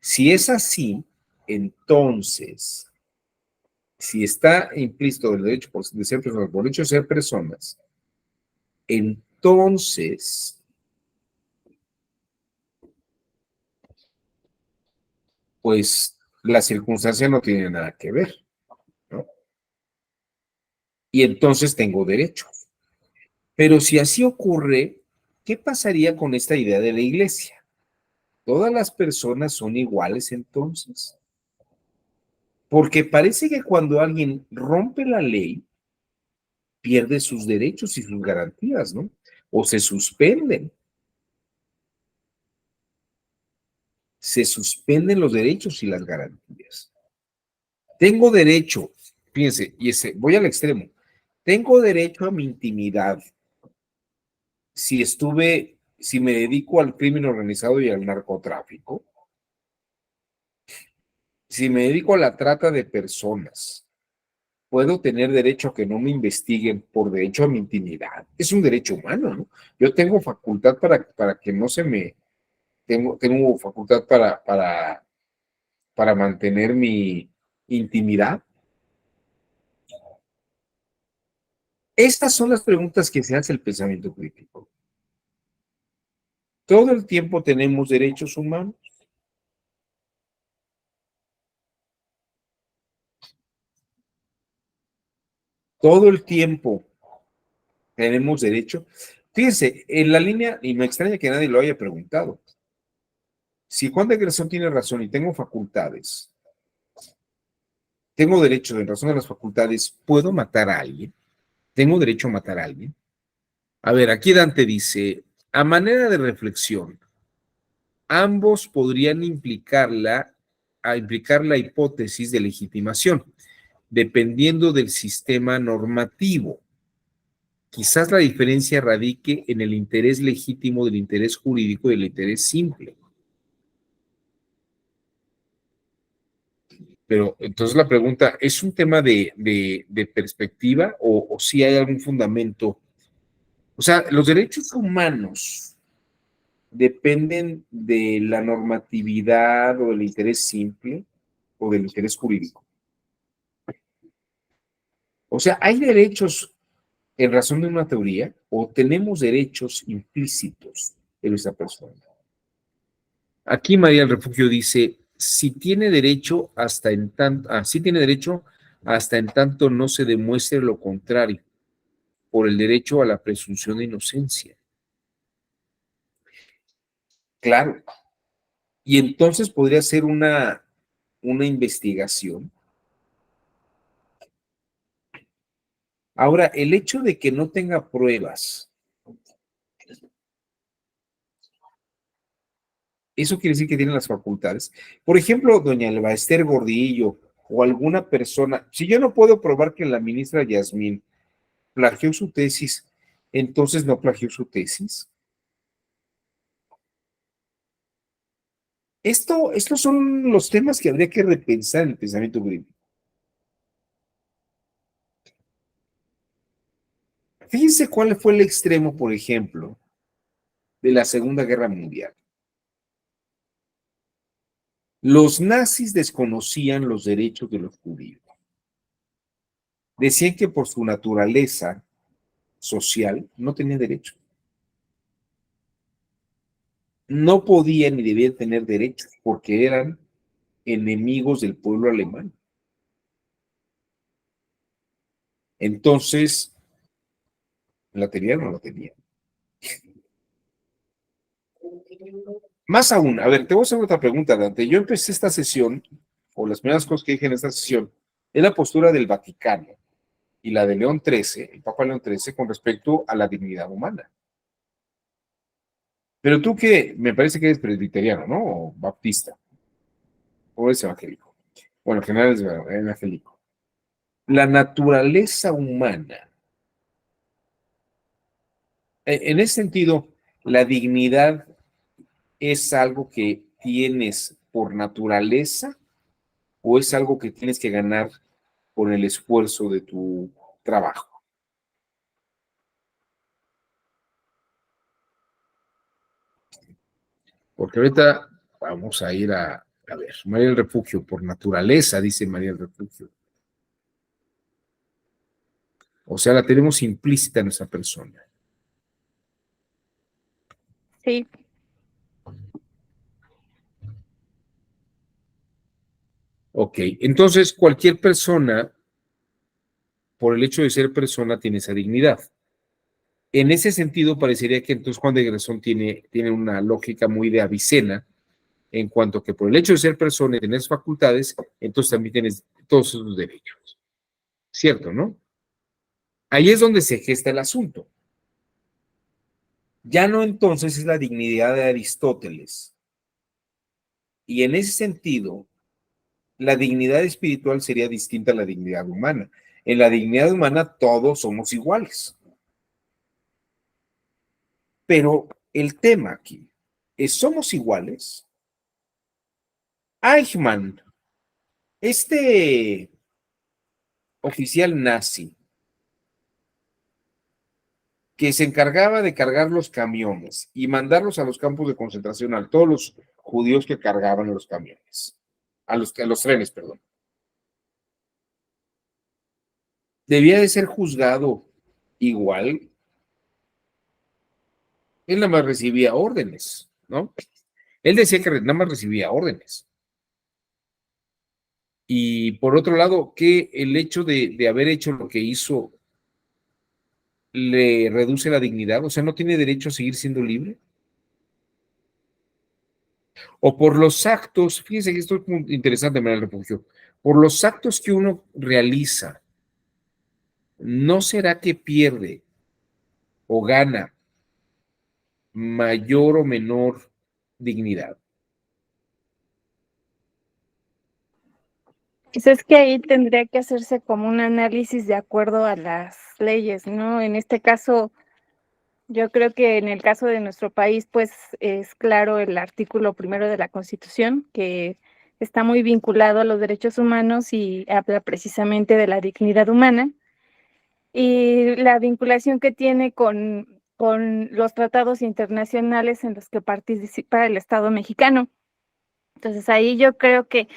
Si es así, entonces, si está implícito el derecho de ser personas por el hecho de ser personas, entonces, pues la circunstancia no tiene nada que ver, ¿no? Y entonces tengo derechos. Pero si así ocurre, ¿qué pasaría con esta idea de la iglesia? ¿Todas las personas son iguales entonces? Porque parece que cuando alguien rompe la ley, pierde sus derechos y sus garantías, ¿no? O se suspenden. Se suspenden los derechos y las garantías. Tengo derecho, fíjense, voy al extremo. Tengo derecho a mi intimidad si me dedico al crimen organizado y al narcotráfico, si me dedico a la trata de personas, puedo tener derecho a que no me investiguen por derecho a mi intimidad. Es un derecho humano, ¿no? Yo tengo facultad para que no se me... Tengo facultad para mantener mi intimidad. Estas son las preguntas que se hace el pensamiento crítico. ¿Todo el tiempo tenemos derechos humanos? ¿Todo el tiempo tenemos derecho? Fíjense, en la línea, y me extraña que nadie lo haya preguntado, si Juan de Garzón tiene razón y tengo facultades, tengo derecho en razón de las facultades, ¿puedo matar a alguien? ¿Tengo derecho a matar a alguien? A ver, aquí Dante dice, a manera de reflexión, ambos podrían implicar la hipótesis de legitimación, dependiendo del sistema normativo. Quizás la diferencia radique en el interés legítimo del interés jurídico y del interés simple. Pero entonces la pregunta, ¿es un tema de perspectiva o si hay algún fundamento? O sea, los derechos humanos dependen de la normatividad o del interés simple o del interés jurídico. O sea, ¿hay derechos en razón de una teoría o tenemos derechos implícitos en nuestra persona? Aquí María del Refugio dice, si tiene derecho hasta en tanto, sí tiene derecho hasta en tanto no se demuestre lo contrario, por el derecho a la presunción de inocencia. Claro. Y entonces podría ser una investigación. Ahora, el hecho de que no tenga pruebas, eso quiere decir que tiene las facultades. Por ejemplo, doña Elba Ester Gordillo o alguna persona, si yo no puedo probar que la ministra Yasmín plagió su tesis, entonces no plagió su tesis. Estos son los temas que habría que repensar en el pensamiento jurídico. Fíjense cuál fue el extremo, por ejemplo, de la Segunda Guerra Mundial. Los nazis desconocían los derechos de los judíos. Decían que por su naturaleza social no tenían derecho. No podían ni debían tener derechos porque eran enemigos del pueblo alemán. Entonces, ¿la tenían o no la tenían? Más aún, a ver, te voy a hacer otra pregunta, Dante. Yo empecé esta sesión, o las primeras cosas que dije en esta sesión, es la postura del Vaticano y la de León XIII, el Papa León XIII, con respecto a la dignidad humana. Pero tú que me parece que eres presbiteriano, ¿no? O baptista, o eres evangélico. Bueno, en general es evangélico. La naturaleza humana, en ese sentido, la dignidad es algo que tienes por naturaleza o es algo que tienes que ganar con el esfuerzo de tu trabajo. Porque ahorita vamos a ir a ver, María del Refugio, por naturaleza, dice María del Refugio. O sea, la tenemos implícita en nuestra persona. Sí, Ok, entonces cualquier persona, por el hecho de ser persona, tiene esa dignidad. En ese sentido, parecería que entonces Juan de Gresón tiene una lógica muy de Avicena, en cuanto que por el hecho de ser persona y tener facultades, entonces también tienes todos esos derechos. ¿Cierto, no? Ahí es donde se gesta el asunto. Ya no entonces es la dignidad de Aristóteles. Y en ese sentido, la dignidad espiritual sería distinta a la dignidad humana. En la dignidad humana todos somos iguales. Pero el tema aquí es, ¿somos iguales? Eichmann, este oficial nazi que se encargaba de cargar los camiones y mandarlos a los campos de concentración a todos los judíos que cargaban los camiones, a los trenes, perdón. Debía de ser juzgado igual. Él nada más recibía órdenes, ¿no? Él decía que nada más recibía órdenes. Y por otro lado, que el hecho de haber hecho lo que hizo le reduce la dignidad, o sea, no tiene derecho a seguir siendo libre. O por los actos, fíjense que esto es muy interesante, María del Refugio, por los actos que uno realiza, ¿no será que pierde o gana mayor o menor dignidad? pues es que ahí tendría que hacerse como un análisis de acuerdo a las leyes, ¿no? En este caso, yo creo que en el caso de nuestro país, pues es claro el artículo 1 de la Constitución que está muy vinculado a los derechos humanos y habla precisamente de la dignidad humana y la vinculación que tiene con los tratados internacionales en los que participa el Estado mexicano. Entonces ahí yo creo que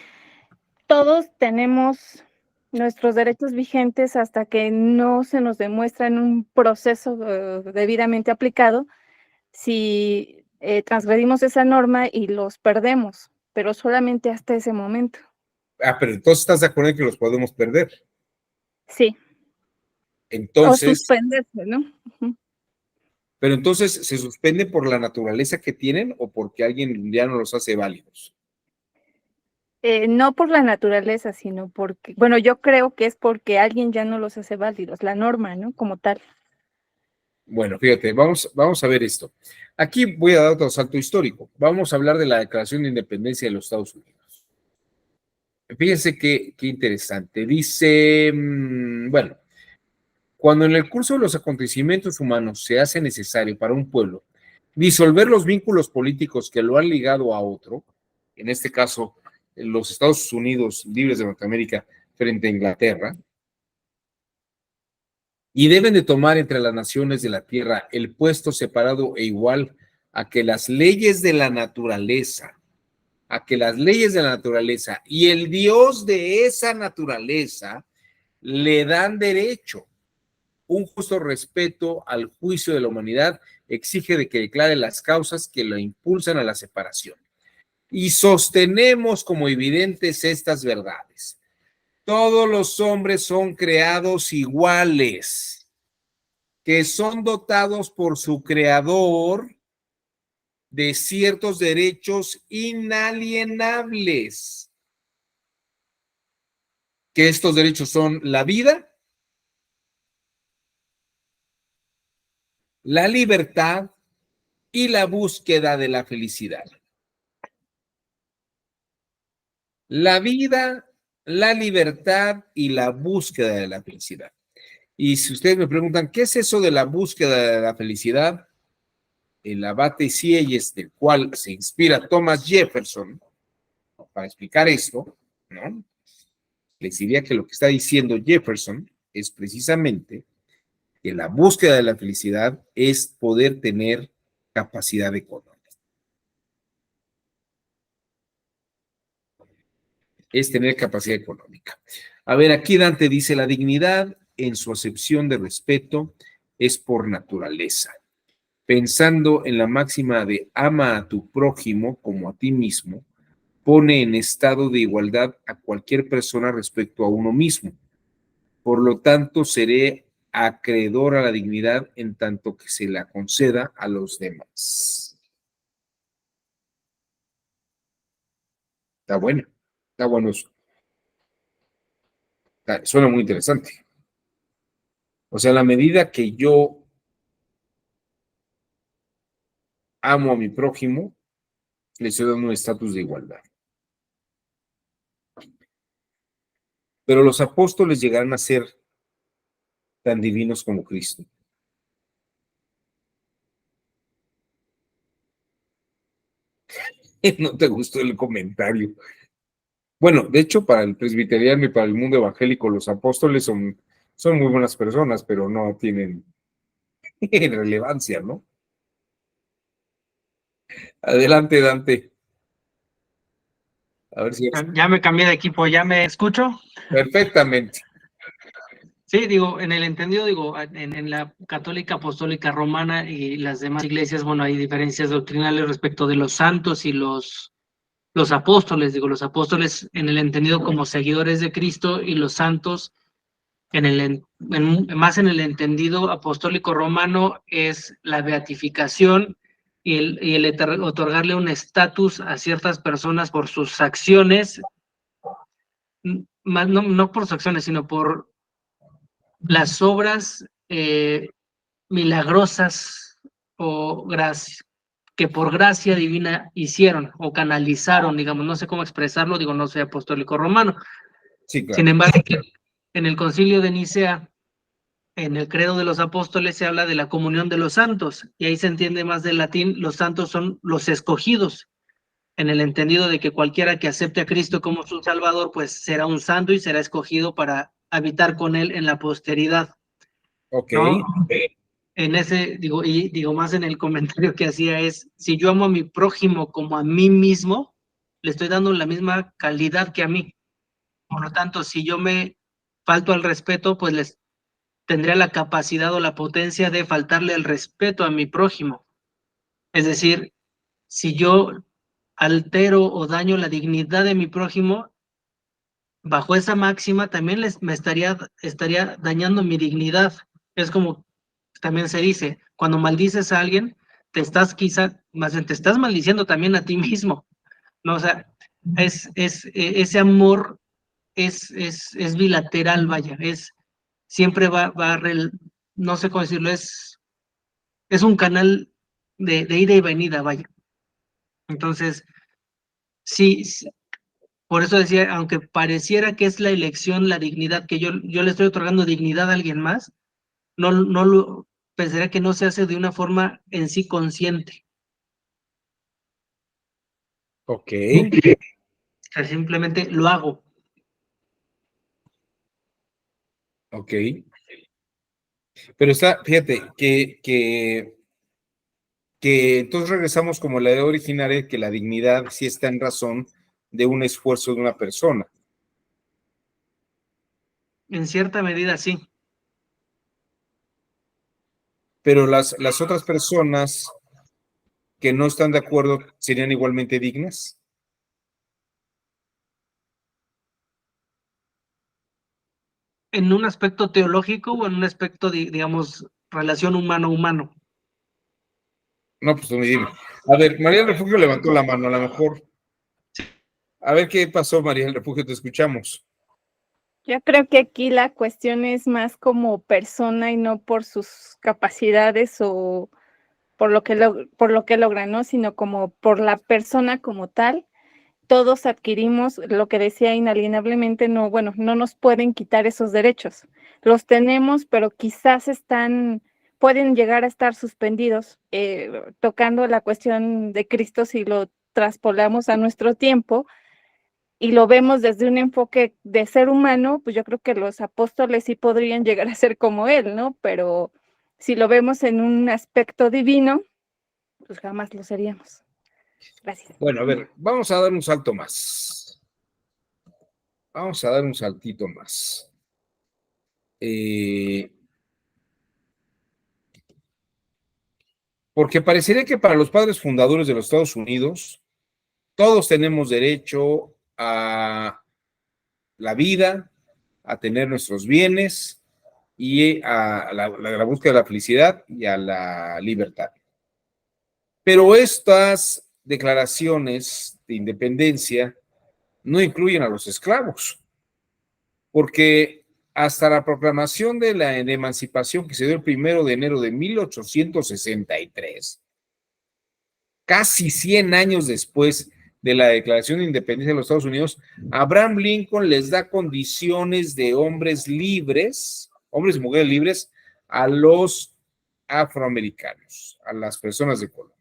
todos tenemos nuestros derechos vigentes hasta que no se nos demuestra en un proceso debidamente aplicado si transgredimos esa norma y los perdemos, pero solamente hasta ese momento. Pero entonces estás de acuerdo en que los podemos perder. Sí, o Entonces, suspenderse, ¿no? Ujú. pero entonces, ¿se suspende por la naturaleza que tienen o porque alguien ya no los hace válidos? No por la naturaleza, sino porque, bueno, yo creo que es porque alguien ya no los hace válidos, la norma, ¿no? Como tal. Bueno, fíjate, vamos a ver esto. Aquí voy a dar otro salto histórico. Vamos a hablar de la Declaración de Independencia de los Estados Unidos. Fíjense qué interesante. Dice, bueno, cuando en el curso de los acontecimientos humanos se hace necesario para un pueblo disolver los vínculos políticos que lo han ligado a otro, en este caso los Estados Unidos libres de Norteamérica frente a Inglaterra, y deben de tomar entre las naciones de la tierra el puesto separado e igual a que las leyes de la naturaleza, y el Dios de esa naturaleza le dan derecho. Un justo respeto al juicio de la humanidad exige de que declare las causas que lo impulsan a la separación. Y sostenemos como evidentes estas verdades. Todos los hombres son creados iguales, que son dotados por su creador de ciertos derechos inalienables, que estos derechos son la vida, la libertad y la búsqueda de la felicidad. La vida, la libertad y la búsqueda de la felicidad. Y si ustedes me preguntan, ¿qué es eso de la búsqueda de la felicidad? El abate Sieyes, del cual se inspira Thomas Jefferson, para explicar esto, ¿no? Les diría que lo que está diciendo Jefferson es precisamente que la búsqueda de la felicidad es poder tener capacidad económica. Es tener capacidad económica. A ver, aquí Dante dice, la dignidad en su acepción de respeto es por naturaleza. Pensando en la máxima de ama a tu prójimo como a ti mismo, pone en estado de igualdad a cualquier persona respecto a uno mismo. Por lo tanto, seré acreedor a la dignidad en tanto que se la conceda a los demás. Está bueno eso. Suena muy interesante. O sea, a la medida que yo amo a mi prójimo, le estoy dando un estatus de igualdad. Pero los apóstoles llegarán a ser tan divinos como Cristo. ¿No te gustó el comentario? Bueno, de hecho, para el presbiteriano y para el mundo evangélico, los apóstoles son muy buenas personas, pero no tienen relevancia, ¿no? Adelante, Dante. A ver si... Ya me cambié de equipo, ¿ya me escucho? Perfectamente. Sí, digo, en el entendido, digo, en la católica apostólica romana y las demás iglesias, bueno, hay diferencias doctrinales respecto de los santos y los apóstoles, digo, los apóstoles en el entendido como seguidores de Cristo y los santos más en el entendido apostólico romano es la beatificación y el otorgarle un estatus a ciertas personas por sus acciones, más no por sus acciones, sino por las obras milagrosas o que por gracia divina hicieron o canalizaron, digamos, no sé cómo expresarlo, digo, no soy apostólico romano. Sí, claro. Sin embargo, en el concilio de Nicea, en el credo de los apóstoles se habla de la comunión de los santos, y ahí se entiende más del latín, los santos son los escogidos, en el entendido de que cualquiera que acepte a Cristo como su Salvador, pues será un santo y será escogido para habitar con él en la posteridad, Ok, ¿no? En ese, digo más en el comentario que hacía es, si yo amo a mi prójimo como a mí mismo, le estoy dando la misma calidad que a mí. Por lo tanto, si yo me falto al respeto, pues les tendría la capacidad o la potencia de faltarle el respeto a mi prójimo. Es decir, si yo altero o daño la dignidad de mi prójimo, bajo esa máxima también me estaría dañando mi dignidad. Es como también se dice, cuando maldices a alguien, más bien te estás maldiciendo también a ti mismo, ¿no? O sea, ese amor es bilateral, vaya, siempre no sé cómo decirlo, es un canal de ida y venida, vaya. Entonces, sí, por eso decía, aunque pareciera que es la elección, la dignidad, que yo le estoy otorgando dignidad a alguien más, no pensaría que no se hace de una forma en sí consciente. ok, O sea, simplemente lo hago. ok. Pero está, fíjate, que entonces regresamos como la idea originaria, que la dignidad sí está en razón de un esfuerzo de una persona. En cierta medida, sí. Pero las otras personas que no están de acuerdo serían igualmente dignas. En un aspecto teológico o en un aspecto, digamos, relación humano-humano. No, pues tú me dime. A ver, María del Refugio levantó la mano, a lo mejor. A ver qué pasó, María del Refugio, te escuchamos. Yo creo que aquí la cuestión es más como persona y no por sus capacidades o por por lo que logran, ¿no? Sino como por la persona como tal. Todos adquirimos lo que decía inalienablemente, no, bueno, no nos pueden quitar esos derechos. Los tenemos, pero quizás pueden llegar a estar suspendidos. Tocando la cuestión de Cristo, si lo traspolamos a nuestro tiempo y lo vemos desde un enfoque de ser humano, pues yo creo que los apóstoles sí podrían llegar a ser como él, ¿no? Pero si lo vemos en un aspecto divino, pues jamás lo seríamos. Gracias. Bueno, a ver, vamos a dar un salto más. Vamos a dar un saltito más. Porque parecería que para los padres fundadores de los Estados Unidos, todos tenemos derecho a la vida, a tener nuestros bienes y a la búsqueda de la felicidad y a la libertad. Pero estas declaraciones de independencia no incluyen a los esclavos, porque hasta la proclamación de la emancipación que se dio el 1 de enero de 1863, casi 100 años después de la declaración de independencia de los Estados Unidos, Abraham Lincoln les da condiciones de hombres libres, hombres y mujeres libres, a los afroamericanos, a las personas de color.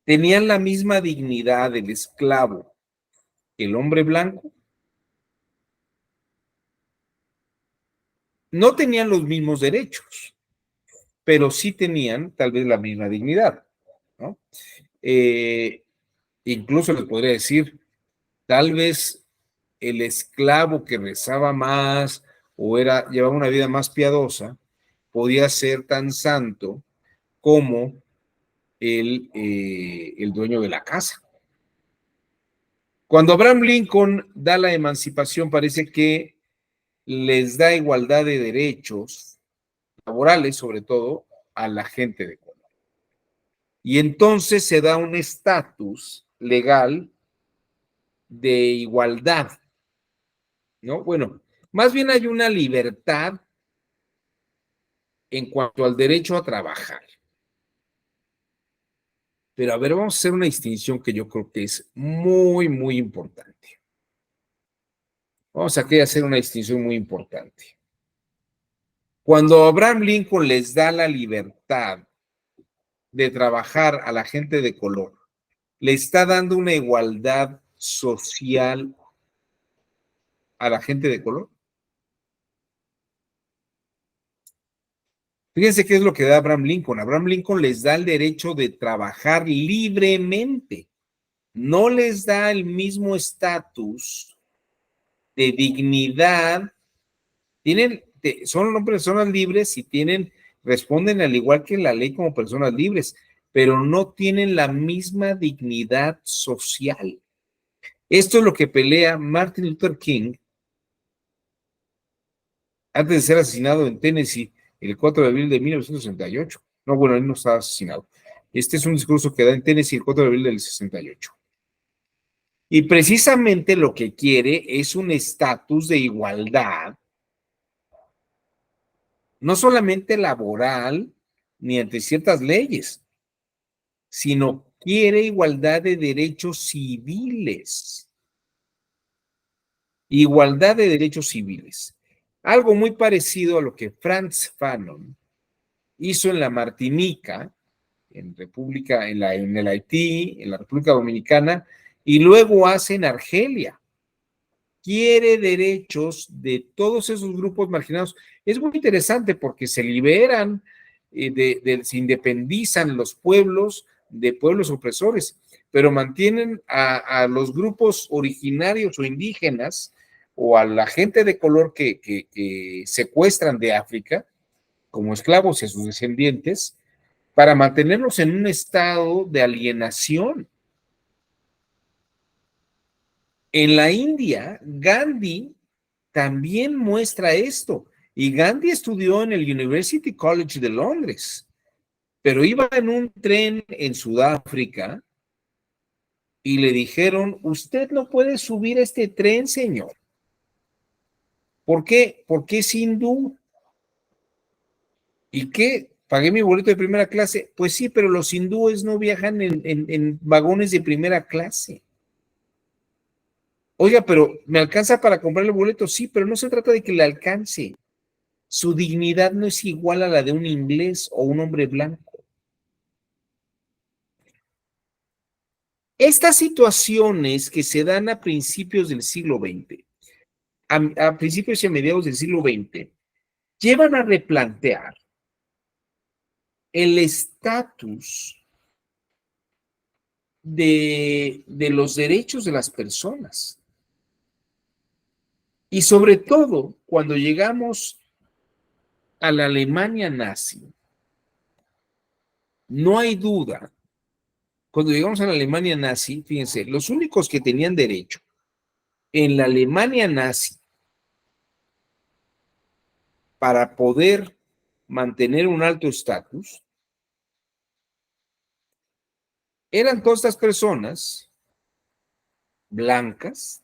Tenían la misma dignidad del esclavo que el hombre blanco. No tenían los mismos derechos, pero sí tenían tal vez la misma dignidad, ¿no? Incluso les podría decir, tal vez el esclavo que rezaba más o llevaba una vida más piadosa, podía ser tan santo como el dueño de la casa. Cuando Abraham Lincoln da la emancipación, parece que les da igualdad de derechos laborales, sobre todo, a la gente de color. Y entonces se da un estatus legal de igualdad, ¿no? Bueno, más bien hay una libertad en cuanto al derecho a trabajar. Pero a ver, vamos a hacer una distinción que yo creo que es muy, muy importante. Vamos aquí a hacer una distinción muy importante. Cuando Abraham Lincoln les da la libertad de trabajar a la gente de color, le está dando una igualdad social a la gente de color. Fíjense qué es lo que da Abraham Lincoln. Abraham Lincoln les da el derecho de trabajar libremente. No les da el mismo estatus de dignidad. Son personas libres y responden al igual que la ley como personas libres, pero no tienen la misma dignidad social. Esto es lo que pelea Martin Luther King antes de ser asesinado en Tennessee el 4 de abril de 1968. No, bueno, él no estaba asesinado. Este es un discurso que da en Tennessee el 4 de abril del 68. Y precisamente lo que quiere es un estatus de igualdad, no solamente laboral ni ante ciertas leyes, sino quiere igualdad de derechos civiles. Igualdad de derechos civiles. Algo muy parecido a lo que Frantz Fanon hizo en la Martinica, en el Haití, en la República Dominicana, y luego hace en Argelia. Quiere derechos de todos esos grupos marginados. Es muy interesante porque se liberan, se independizan los pueblos de pueblos opresores, pero mantienen a los grupos originarios o indígenas o a la gente de color que secuestran de África como esclavos y a sus descendientes para mantenerlos en un estado de alienación. En la India, Gandhi también muestra esto. Y Gandhi estudió en el University College de Londres, pero iba en un tren en Sudáfrica y le dijeron, usted no puede subir a este tren, señor. ¿Por qué? Porque es hindú. ¿Y qué? ¿Pagué mi boleto de primera clase? Pues sí, pero los hindúes no viajan en vagones de primera clase. Oiga, pero ¿me alcanza para comprar el boleto? Sí, pero no se trata de que le alcance. Su dignidad no es igual a la de un inglés o un hombre blanco. Estas situaciones que se dan a principios del siglo XX, a principios y a mediados del siglo XX, llevan a replantear el estatus de los derechos de las personas. Y sobre todo, cuando llegamos a la Alemania nazi, no hay duda, cuando llegamos a la Alemania nazi, fíjense, los únicos que tenían derecho en la Alemania nazi para poder mantener un alto estatus eran todas estas personas blancas,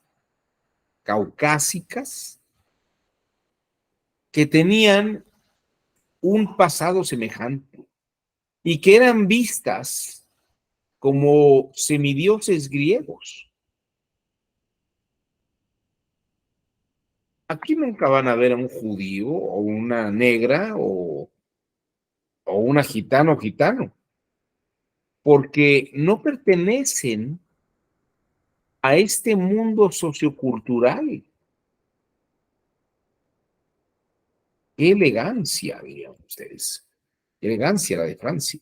caucásicas, que tenían un pasado semejante y que eran vistas como semidioses griegos. Aquí nunca van a ver a un judío o una negra o una gitano o gitano, porque no pertenecen a este mundo sociocultural. Qué elegancia, dirían ustedes. Qué elegancia la de Francia.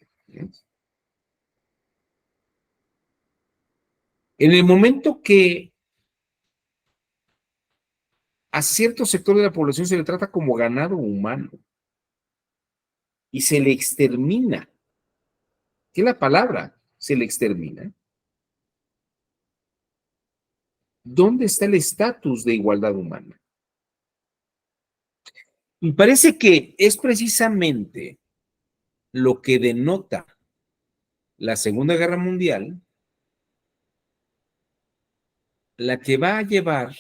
En el momento que a cierto sector de la población se le trata como ganado humano y se le extermina, ¿qué es la palabra? Se le extermina. ¿Dónde está el estatus de igualdad humana? Y parece que es precisamente lo que denota la Segunda Guerra Mundial, la que va a llevar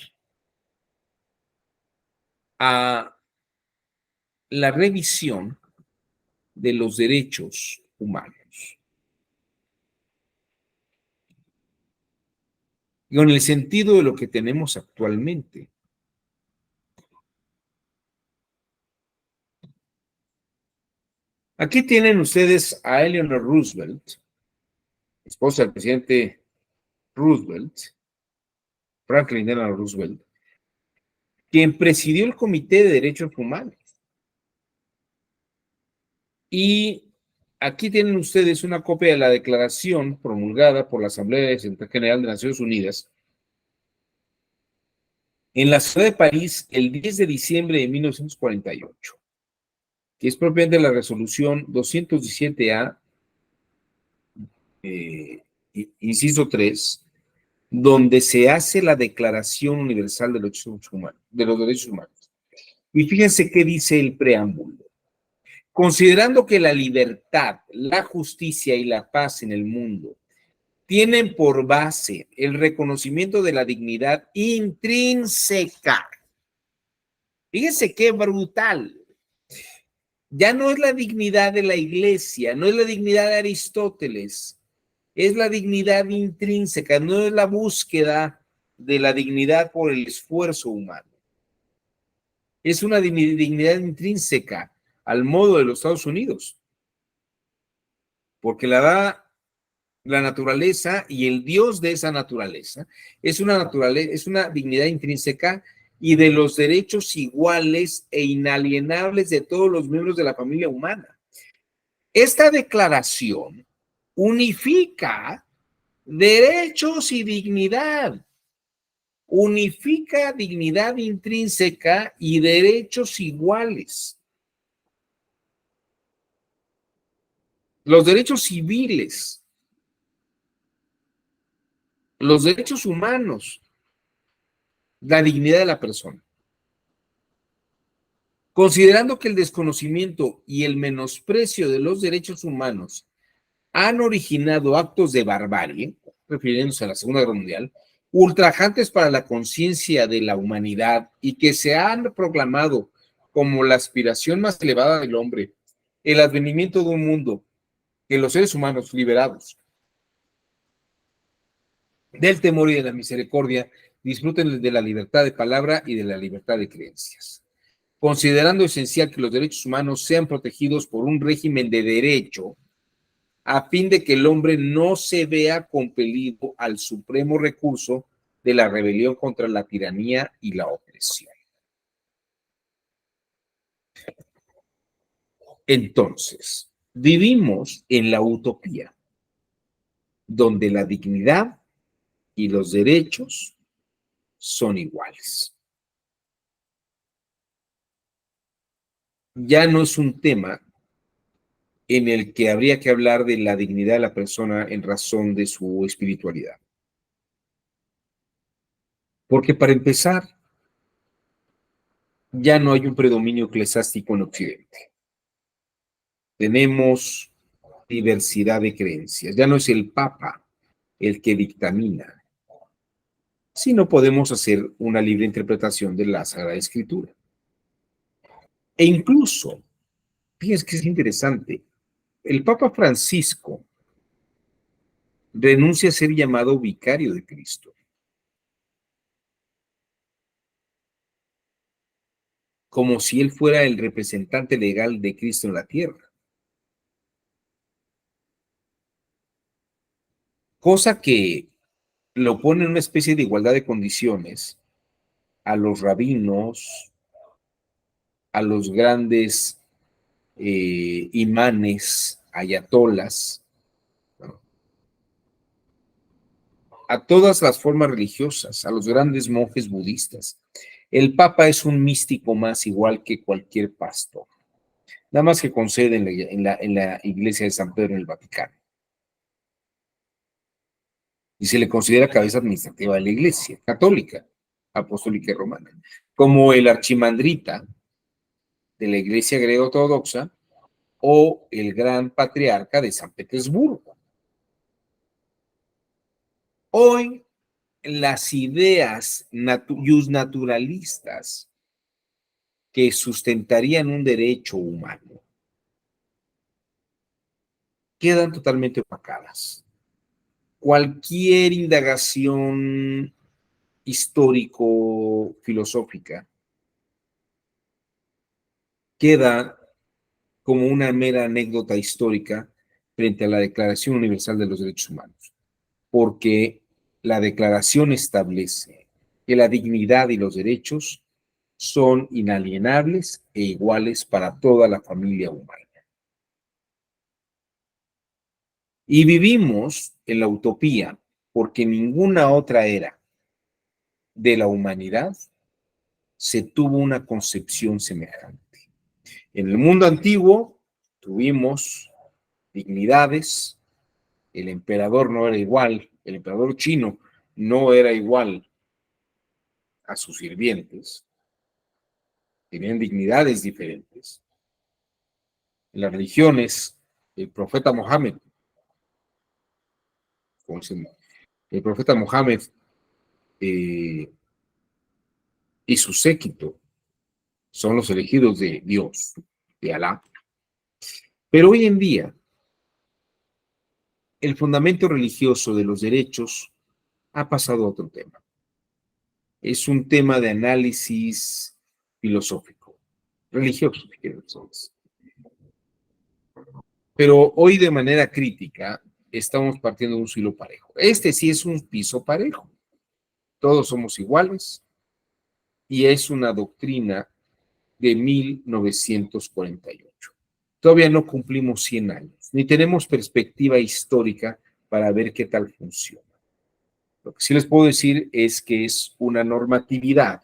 a la revisión de los derechos humanos. En el sentido de lo que tenemos actualmente. Aquí tienen ustedes a Eleanor Roosevelt, esposa del presidente Roosevelt, Franklin Delano Roosevelt, quien presidió el Comité de Derechos Humanos. Y aquí tienen ustedes una copia de la declaración promulgada por la Asamblea General de Naciones Unidas en la ciudad de París el 10 de diciembre de 1948, que es propiamente la resolución 217A, inciso 3, donde se hace la Declaración Universal de los Derechos Humanos. Y fíjense qué dice el preámbulo. Considerando que la libertad, la justicia y la paz en el mundo tienen por base el reconocimiento de la dignidad intrínseca. Fíjense qué brutal. Ya no es la dignidad de la iglesia, no es la dignidad de Aristóteles, es la dignidad intrínseca, no es la búsqueda de la dignidad por el esfuerzo humano. Es una dignidad intrínseca al modo de los Estados Unidos, porque la da la naturaleza y el Dios de esa naturaleza. Es una dignidad intrínseca y de los derechos iguales e inalienables de todos los miembros de la familia humana. Esta declaración unifica derechos y dignidad. Unifica dignidad intrínseca y derechos iguales. Los derechos civiles, los derechos humanos, la dignidad de la persona. Considerando que el desconocimiento y el menosprecio de los derechos humanos han originado actos de barbarie, refiriéndose a la Segunda Guerra Mundial, ultrajantes para la conciencia de la humanidad y que se han proclamado como la aspiración más elevada del hombre, el advenimiento de un mundo que los seres humanos liberados del temor y de la misericordia disfruten de la libertad de palabra y de la libertad de creencias. Considerando esencial que los derechos humanos sean protegidos por un régimen de derecho, a fin de que el hombre no se vea compelido al supremo recurso de la rebelión contra la tiranía y la opresión. Entonces, vivimos en la utopía, donde la dignidad y los derechos son iguales. Ya no es un tema en el que habría que hablar de la dignidad de la persona en razón de su espiritualidad. Porque para empezar, ya no hay un predominio eclesiástico en Occidente. Tenemos diversidad de creencias. Ya no es el Papa el que dictamina, sino podemos hacer una libre interpretación de la Sagrada Escritura. E incluso, fíjense que es interesante, el Papa Francisco renuncia a ser llamado vicario de Cristo. Como si él fuera el representante legal de Cristo en la tierra. Cosa que lo pone en una especie de igualdad de condiciones a los rabinos, a los grandes imanes, ayatolas, ¿no? A todas las formas religiosas, a los grandes monjes budistas. El Papa es un místico más igual que cualquier pastor, nada más que con sede en la iglesia de San Pedro en el Vaticano. Y se le considera cabeza administrativa de la iglesia católica, apostólica y romana, como el archimandrita de la iglesia griego-ortodoxa o el gran patriarca de San Petersburgo. Hoy, las ideas naturalistas que sustentarían un derecho humano quedan totalmente opacadas. Cualquier indagación histórico-filosófica queda como una mera anécdota histórica frente a la Declaración Universal de los Derechos Humanos, porque la Declaración establece que la dignidad y los derechos son inalienables e iguales para toda la familia humana. Y vivimos en la utopía porque ninguna otra era de la humanidad se tuvo una concepción semejante. En el mundo antiguo tuvimos dignidades, el emperador no era igual, el emperador chino no era igual a sus sirvientes, tenían dignidades diferentes. En las religiones, el profeta Mohammed, el profeta Mohammed y su séquito son los elegidos de Dios, de Alá. Pero hoy en día, el fundamento religioso de los derechos ha pasado a otro tema. Es un tema de análisis filosófico, religioso, si quieren ustedes. Pero hoy de manera crítica estamos partiendo de un hilo parejo. Este sí es un piso parejo. Todos somos iguales y es una doctrina de 1948. Todavía no cumplimos 100 años, ni tenemos perspectiva histórica para ver qué tal funciona. Lo que sí les puedo decir es que es una normatividad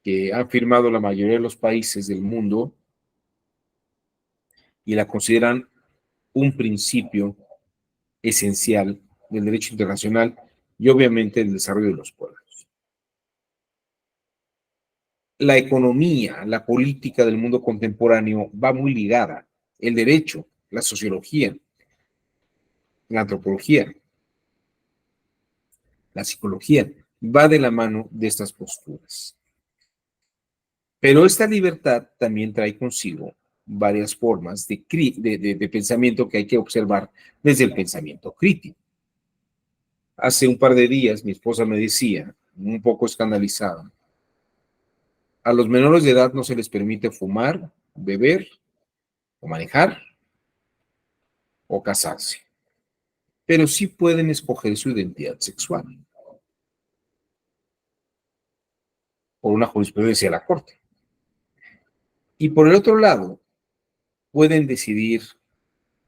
que han firmado la mayoría de los países del mundo y la consideran un principio esencial del derecho internacional y obviamente el desarrollo de los pueblos. La economía, la política del mundo contemporáneo va muy ligada. El derecho, la sociología, la antropología, la psicología, va de la mano de estas posturas. Pero esta libertad también trae consigo varias formas de pensamiento que hay que observar desde el pensamiento crítico. Hace un par de días mi esposa me decía, un poco escandalizada, a los menores de edad no se les permite fumar, beber, o manejar, o casarse, pero sí pueden escoger su identidad sexual por una jurisprudencia de la Corte. Y por el otro lado, pueden decidir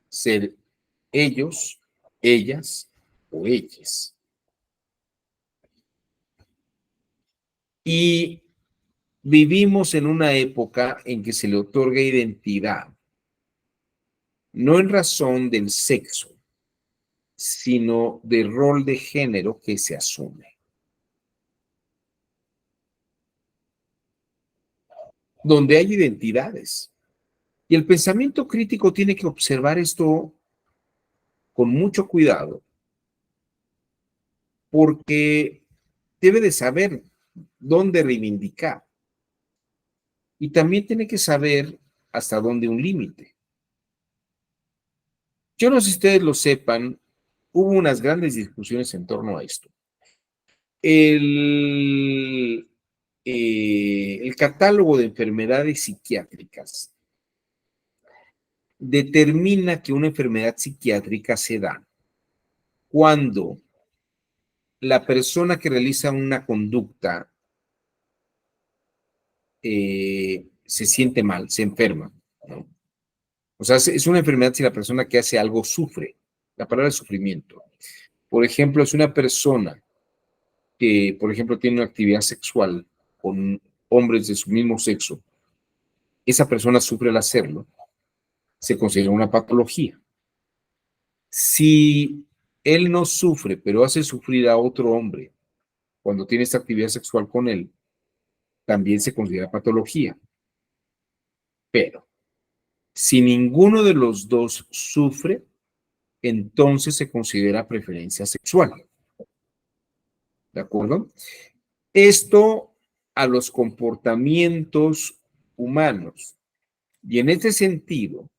ser ellos, ellas o ellas. Y vivimos en una época en que se le otorga identidad, no en razón del sexo, sino del rol de género que se asume. Donde hay identidades. Y el pensamiento crítico tiene que observar esto con mucho cuidado, porque debe de saber dónde reivindicar. Y también tiene que saber hasta dónde un límite. Yo no sé si ustedes lo sepan, hubo unas grandes discusiones en torno a esto. El catálogo de enfermedades psiquiátricas determina que una enfermedad psiquiátrica se da cuando la persona que realiza una conducta se siente mal, se enferma, ¿no? O sea, es una enfermedad si la persona que hace algo sufre. La palabra es sufrimiento. Por ejemplo, es una persona que, por ejemplo, tiene una actividad sexual con hombres de su mismo sexo, esa persona sufre al hacerlo, se considera una patología. Si él no sufre, pero hace sufrir a otro hombre cuando tiene esta actividad sexual con él, también se considera patología. Pero si ninguno de los dos sufre, entonces se considera preferencia sexual. ¿De acuerdo? Esto a los comportamientos humanos. Y en este sentido,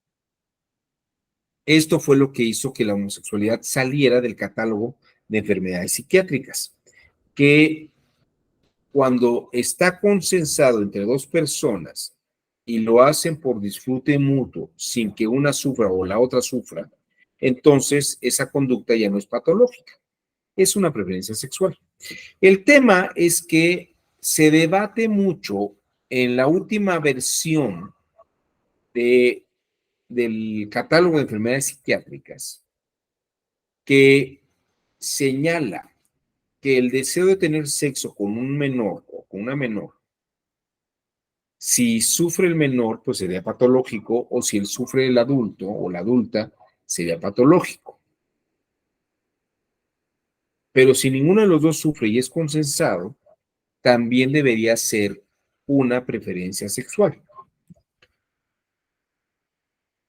esto fue lo que hizo que la homosexualidad saliera del catálogo de enfermedades psiquiátricas, que cuando está consensado entre dos personas y lo hacen por disfrute mutuo, sin que una sufra o la otra sufra, entonces esa conducta ya no es patológica. es una preferencia sexual. El tema es que se debate mucho en la última versión del catálogo de enfermedades psiquiátricas que señala que el deseo de tener sexo con un menor o con una menor, si sufre el menor, pues sería patológico, o si él sufre el adulto o la adulta, sería patológico. Pero si ninguno de los dos sufre y es consensado, también debería ser una preferencia sexual.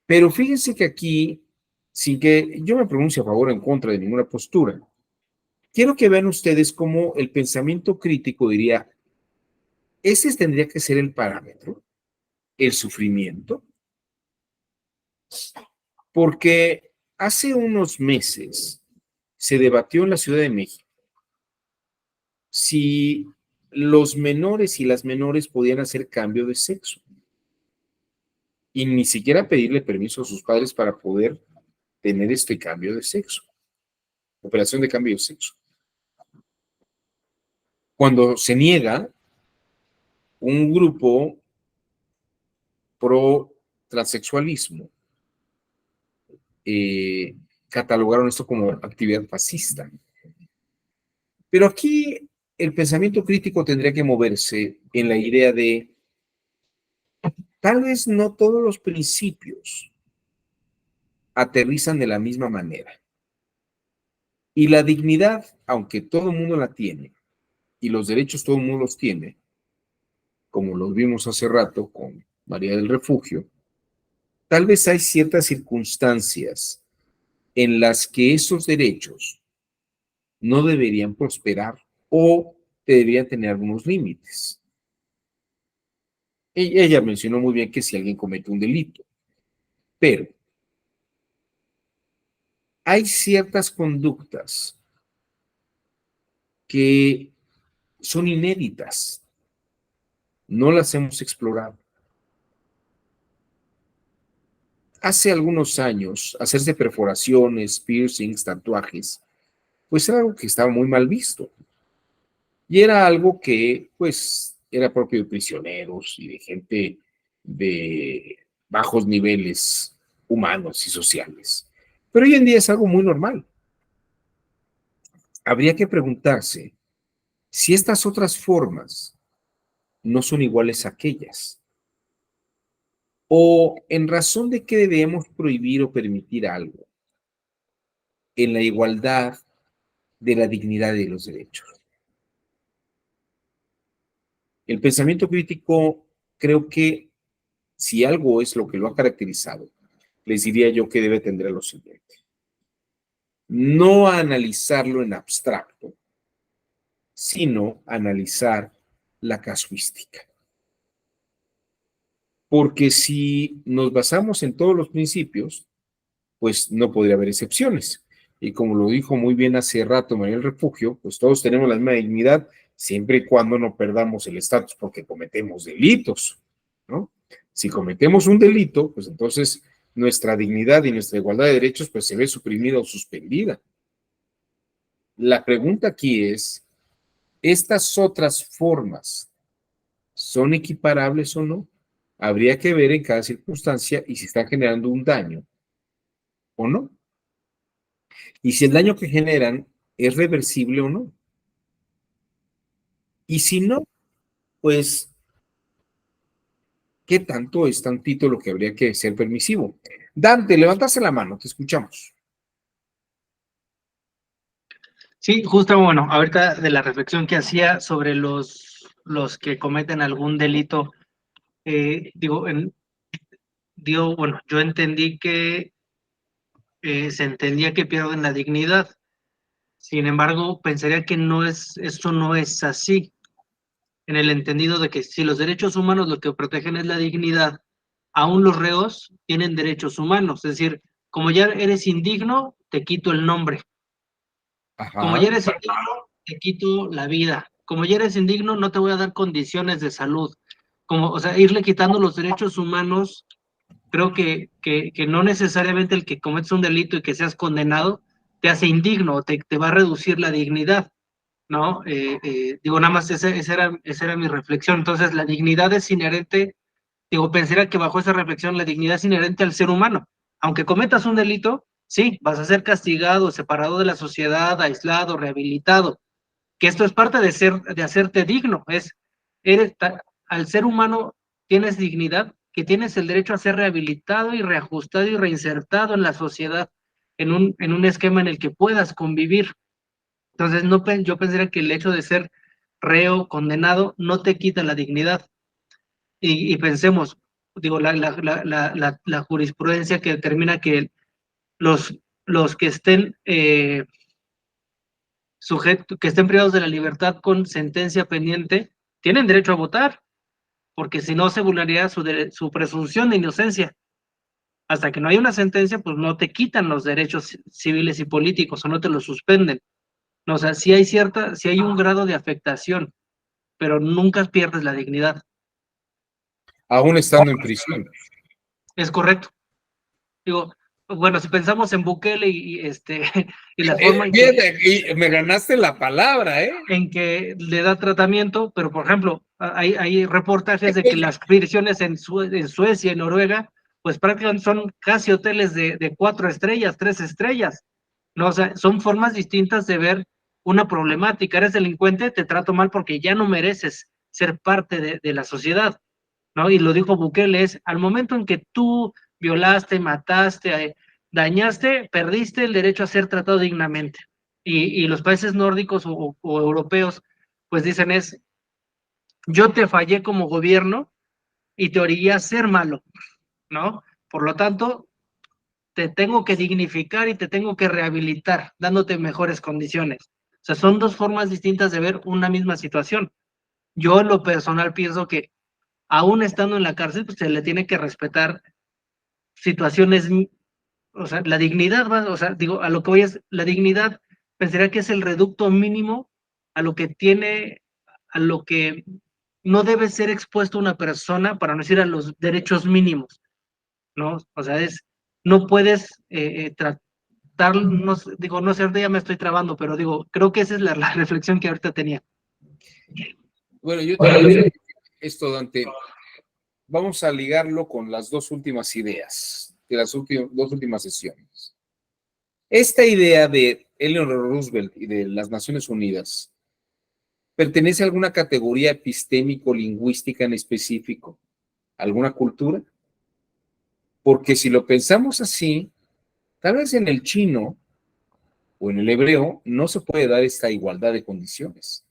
Pero fíjense que aquí, sin que yo me pronuncie a favor o en contra de ninguna postura, quiero que vean ustedes cómo el pensamiento crítico diría, ese tendría que ser el parámetro, el sufrimiento, porque hace unos meses se debatió en la Ciudad de México si los menores y las menores podían hacer cambio de sexo y ni siquiera pedirle permiso a sus padres para poder tener este cambio de sexo, operación de cambio de sexo. Cuando se niega, un grupo pro transexualismo catalogaron esto como actividad fascista. Pero aquí el pensamiento crítico tendría que moverse en la idea de tal vez no todos los principios aterrizan de la misma manera. Y la dignidad, aunque todo el mundo la tiene, y los derechos todo el mundo los tiene, como los vimos hace rato con María del Refugio, tal vez hay ciertas circunstancias en las que esos derechos no deberían prosperar o deberían tener algunos límites. Ella mencionó muy bien que si alguien comete un delito, pero hay ciertas conductas que son inéditas, no las hemos explorado. Hace algunos años, hacerse perforaciones, piercings, tatuajes, pues era algo que estaba muy mal visto. Y era algo que, pues, era propio de prisioneros y de gente de bajos niveles humanos y sociales. Pero hoy en día es algo muy normal. Habría que preguntarse si estas otras formas no son iguales a aquellas. O en razón de qué debemos prohibir o permitir algo en la igualdad de la dignidad y de los derechos. El pensamiento crítico, creo que si algo es lo que lo ha caracterizado, les diría yo que debe tender a lo siguiente. No a analizarlo en abstracto, sino analizar la casuística. Porque si nos basamos en todos los principios, pues no podría haber excepciones. Y como lo dijo muy bien hace rato María del Refugio, pues todos tenemos la misma dignidad siempre y cuando no perdamos el estatus porque cometemos delitos, ¿no? Si cometemos un delito, pues entonces nuestra dignidad y nuestra igualdad de derechos pues se ve suprimida o suspendida. La pregunta aquí es, ¿estas otras formas son equiparables o no? Habría que ver en cada circunstancia y si están generando un daño o no. Y si el daño que generan es reversible o no. Y si no, pues, ¿qué tanto es tantito lo que habría que ser permisivo? Dante, levantaste la mano, te escuchamos. Sí, justo, bueno, ahorita de la reflexión que hacía sobre los que cometen algún delito, bueno, yo entendí que se entendía que pierden la dignidad. Sin embargo, pensaría que eso no es así, en el entendido de que si los derechos humanos lo que protegen es la dignidad, aún los reos tienen derechos humanos, es decir, como ya eres indigno, te quito el nombre. Como ya eres indigno, te quito la vida. Como ya eres indigno, no te voy a dar condiciones de salud. O sea, irle quitando los derechos humanos, creo que no necesariamente el que cometes un delito y que seas condenado te hace indigno, te va a reducir la dignidad, ¿no? Digo, nada más esa era mi reflexión. Entonces, la dignidad es inherente, digo, pensaría que bajo esa reflexión la dignidad es inherente al ser humano. Aunque cometas un delito, sí, vas a ser castigado, separado de la sociedad, aislado, rehabilitado, que esto es parte de hacerte digno, al ser humano tienes dignidad, que tienes el derecho a ser rehabilitado y reajustado y reinsertado en la sociedad, en un esquema en el que puedas convivir. Entonces, yo pensaría que el hecho de ser reo, condenado, no te quita la dignidad. Y pensemos, digo, la jurisprudencia que determina que los que estén que estén privados de la libertad con sentencia pendiente, tienen derecho a votar, porque si no se vulneraría su presunción de inocencia. Hasta que no hay una sentencia, pues no te quitan los derechos civiles y políticos o no te los suspenden. No, o sea, sí hay un grado de afectación, pero nunca pierdes la dignidad. Aún estando en prisión. Es correcto. Digo, bueno, si pensamos en Bukele y la forma y me ganaste la palabra, en que le da tratamiento, pero por ejemplo, hay reportajes de que las prisiones en Suecia y Noruega, pues prácticamente son casi hoteles de 4 estrellas, 3 estrellas, ¿no? O sea, son formas distintas de ver una problemática. Eres delincuente, te trato mal porque ya no mereces ser parte de la sociedad, ¿no? Y lo dijo Bukele, es al momento en que tú violaste, mataste, dañaste, perdiste el derecho a ser tratado dignamente. Y los países nórdicos o europeos, pues dicen yo te fallé como gobierno y te orillé a ser malo, ¿no? Por lo tanto, te tengo que dignificar y te tengo que rehabilitar, dándote mejores condiciones. O sea, son dos formas distintas de ver una misma situación. Yo en lo personal pienso que aún estando en la cárcel, pues se le tiene que respetar situaciones, o sea, la dignidad, o sea, digo, a lo que voy es, la dignidad, pensaría que es el reducto mínimo a lo que no debe ser expuesto una persona, para no decir a los derechos mínimos, ¿no? O sea, no puedes tratar, no sé, ya me estoy trabando, pero digo, creo que esa es la reflexión que ahorita tenía. Bueno, yo te digo esto, Dante. Vamos a ligarlo con las dos últimas ideas de las dos últimas sesiones. Esta idea de Eleanor Roosevelt y de las Naciones Unidas pertenece a alguna categoría epistémico-lingüística en específico, alguna cultura, porque si lo pensamos así, tal vez en el chino o en el hebreo no se puede dar esta igualdad de condiciones.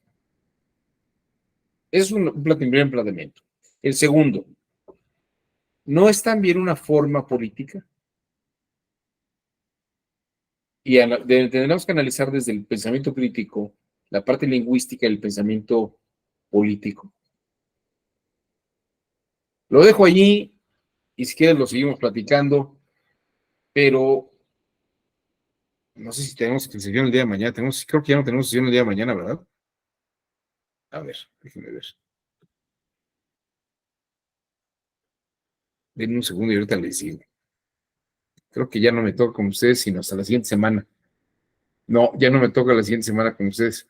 Es un primer planteamiento. El segundo, ¿no es también una forma política? Y tendremos que analizar desde el pensamiento crítico la parte lingüística y el pensamiento político. Lo dejo allí y si quieres lo seguimos platicando, pero no sé si tenemos sesión el día de mañana. Creo que ya no tenemos sesión el día de mañana, ¿verdad? A ver, déjenme ver. Denme un segundo y ahorita les digo. Creo que ya no me toca con ustedes, sino hasta la siguiente semana. No, ya no me toca la siguiente semana con ustedes.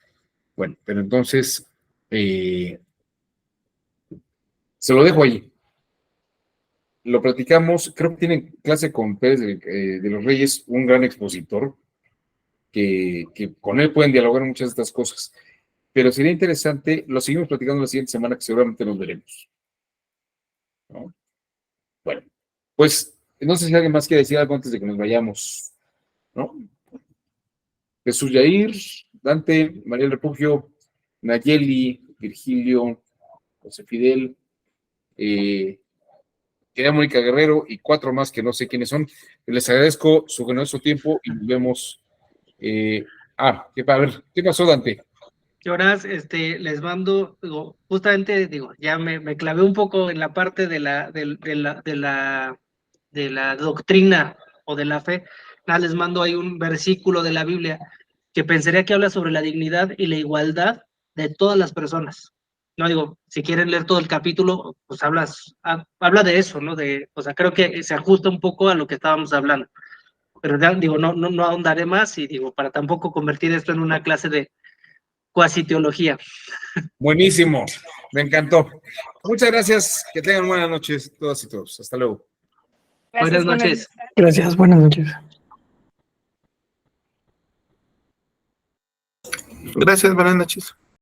Bueno, pero entonces se lo dejo allí. Lo platicamos, creo que tienen clase con Pérez de los Reyes, un gran expositor, que con él pueden dialogar muchas de estas cosas. Pero sería interesante, lo seguimos platicando la siguiente semana, que seguramente nos veremos, ¿no? Bueno, pues no sé si alguien más quiere decir algo antes de que nos vayamos, ¿no? Jesús Yair, Dante, María del Refugio, Nayeli, Virgilio, José Fidel, querida Mónica Guerrero y 4 más que no sé quiénes son. Les agradezco su generoso tiempo y nos vemos. A ver, ¿qué pasó, Dante? Horas, les mando, justamente, ya me clavé un poco en la parte de la doctrina o de la fe. Nada, les mando ahí un versículo de la Biblia que pensaría que habla sobre la dignidad y la igualdad de todas las personas. No, si quieren leer todo el capítulo, pues habla de eso, ¿no? O sea, creo que se ajusta un poco a lo que estábamos hablando. pero digo, no ahondaré más y digo, para tampoco convertir esto en una clase de cuasi teología. Buenísimo, me encantó. Muchas gracias, que tengan buenas noches todas y todos. Hasta luego. Buenas noches. Gracias, buenas noches. Gracias, buenas noches.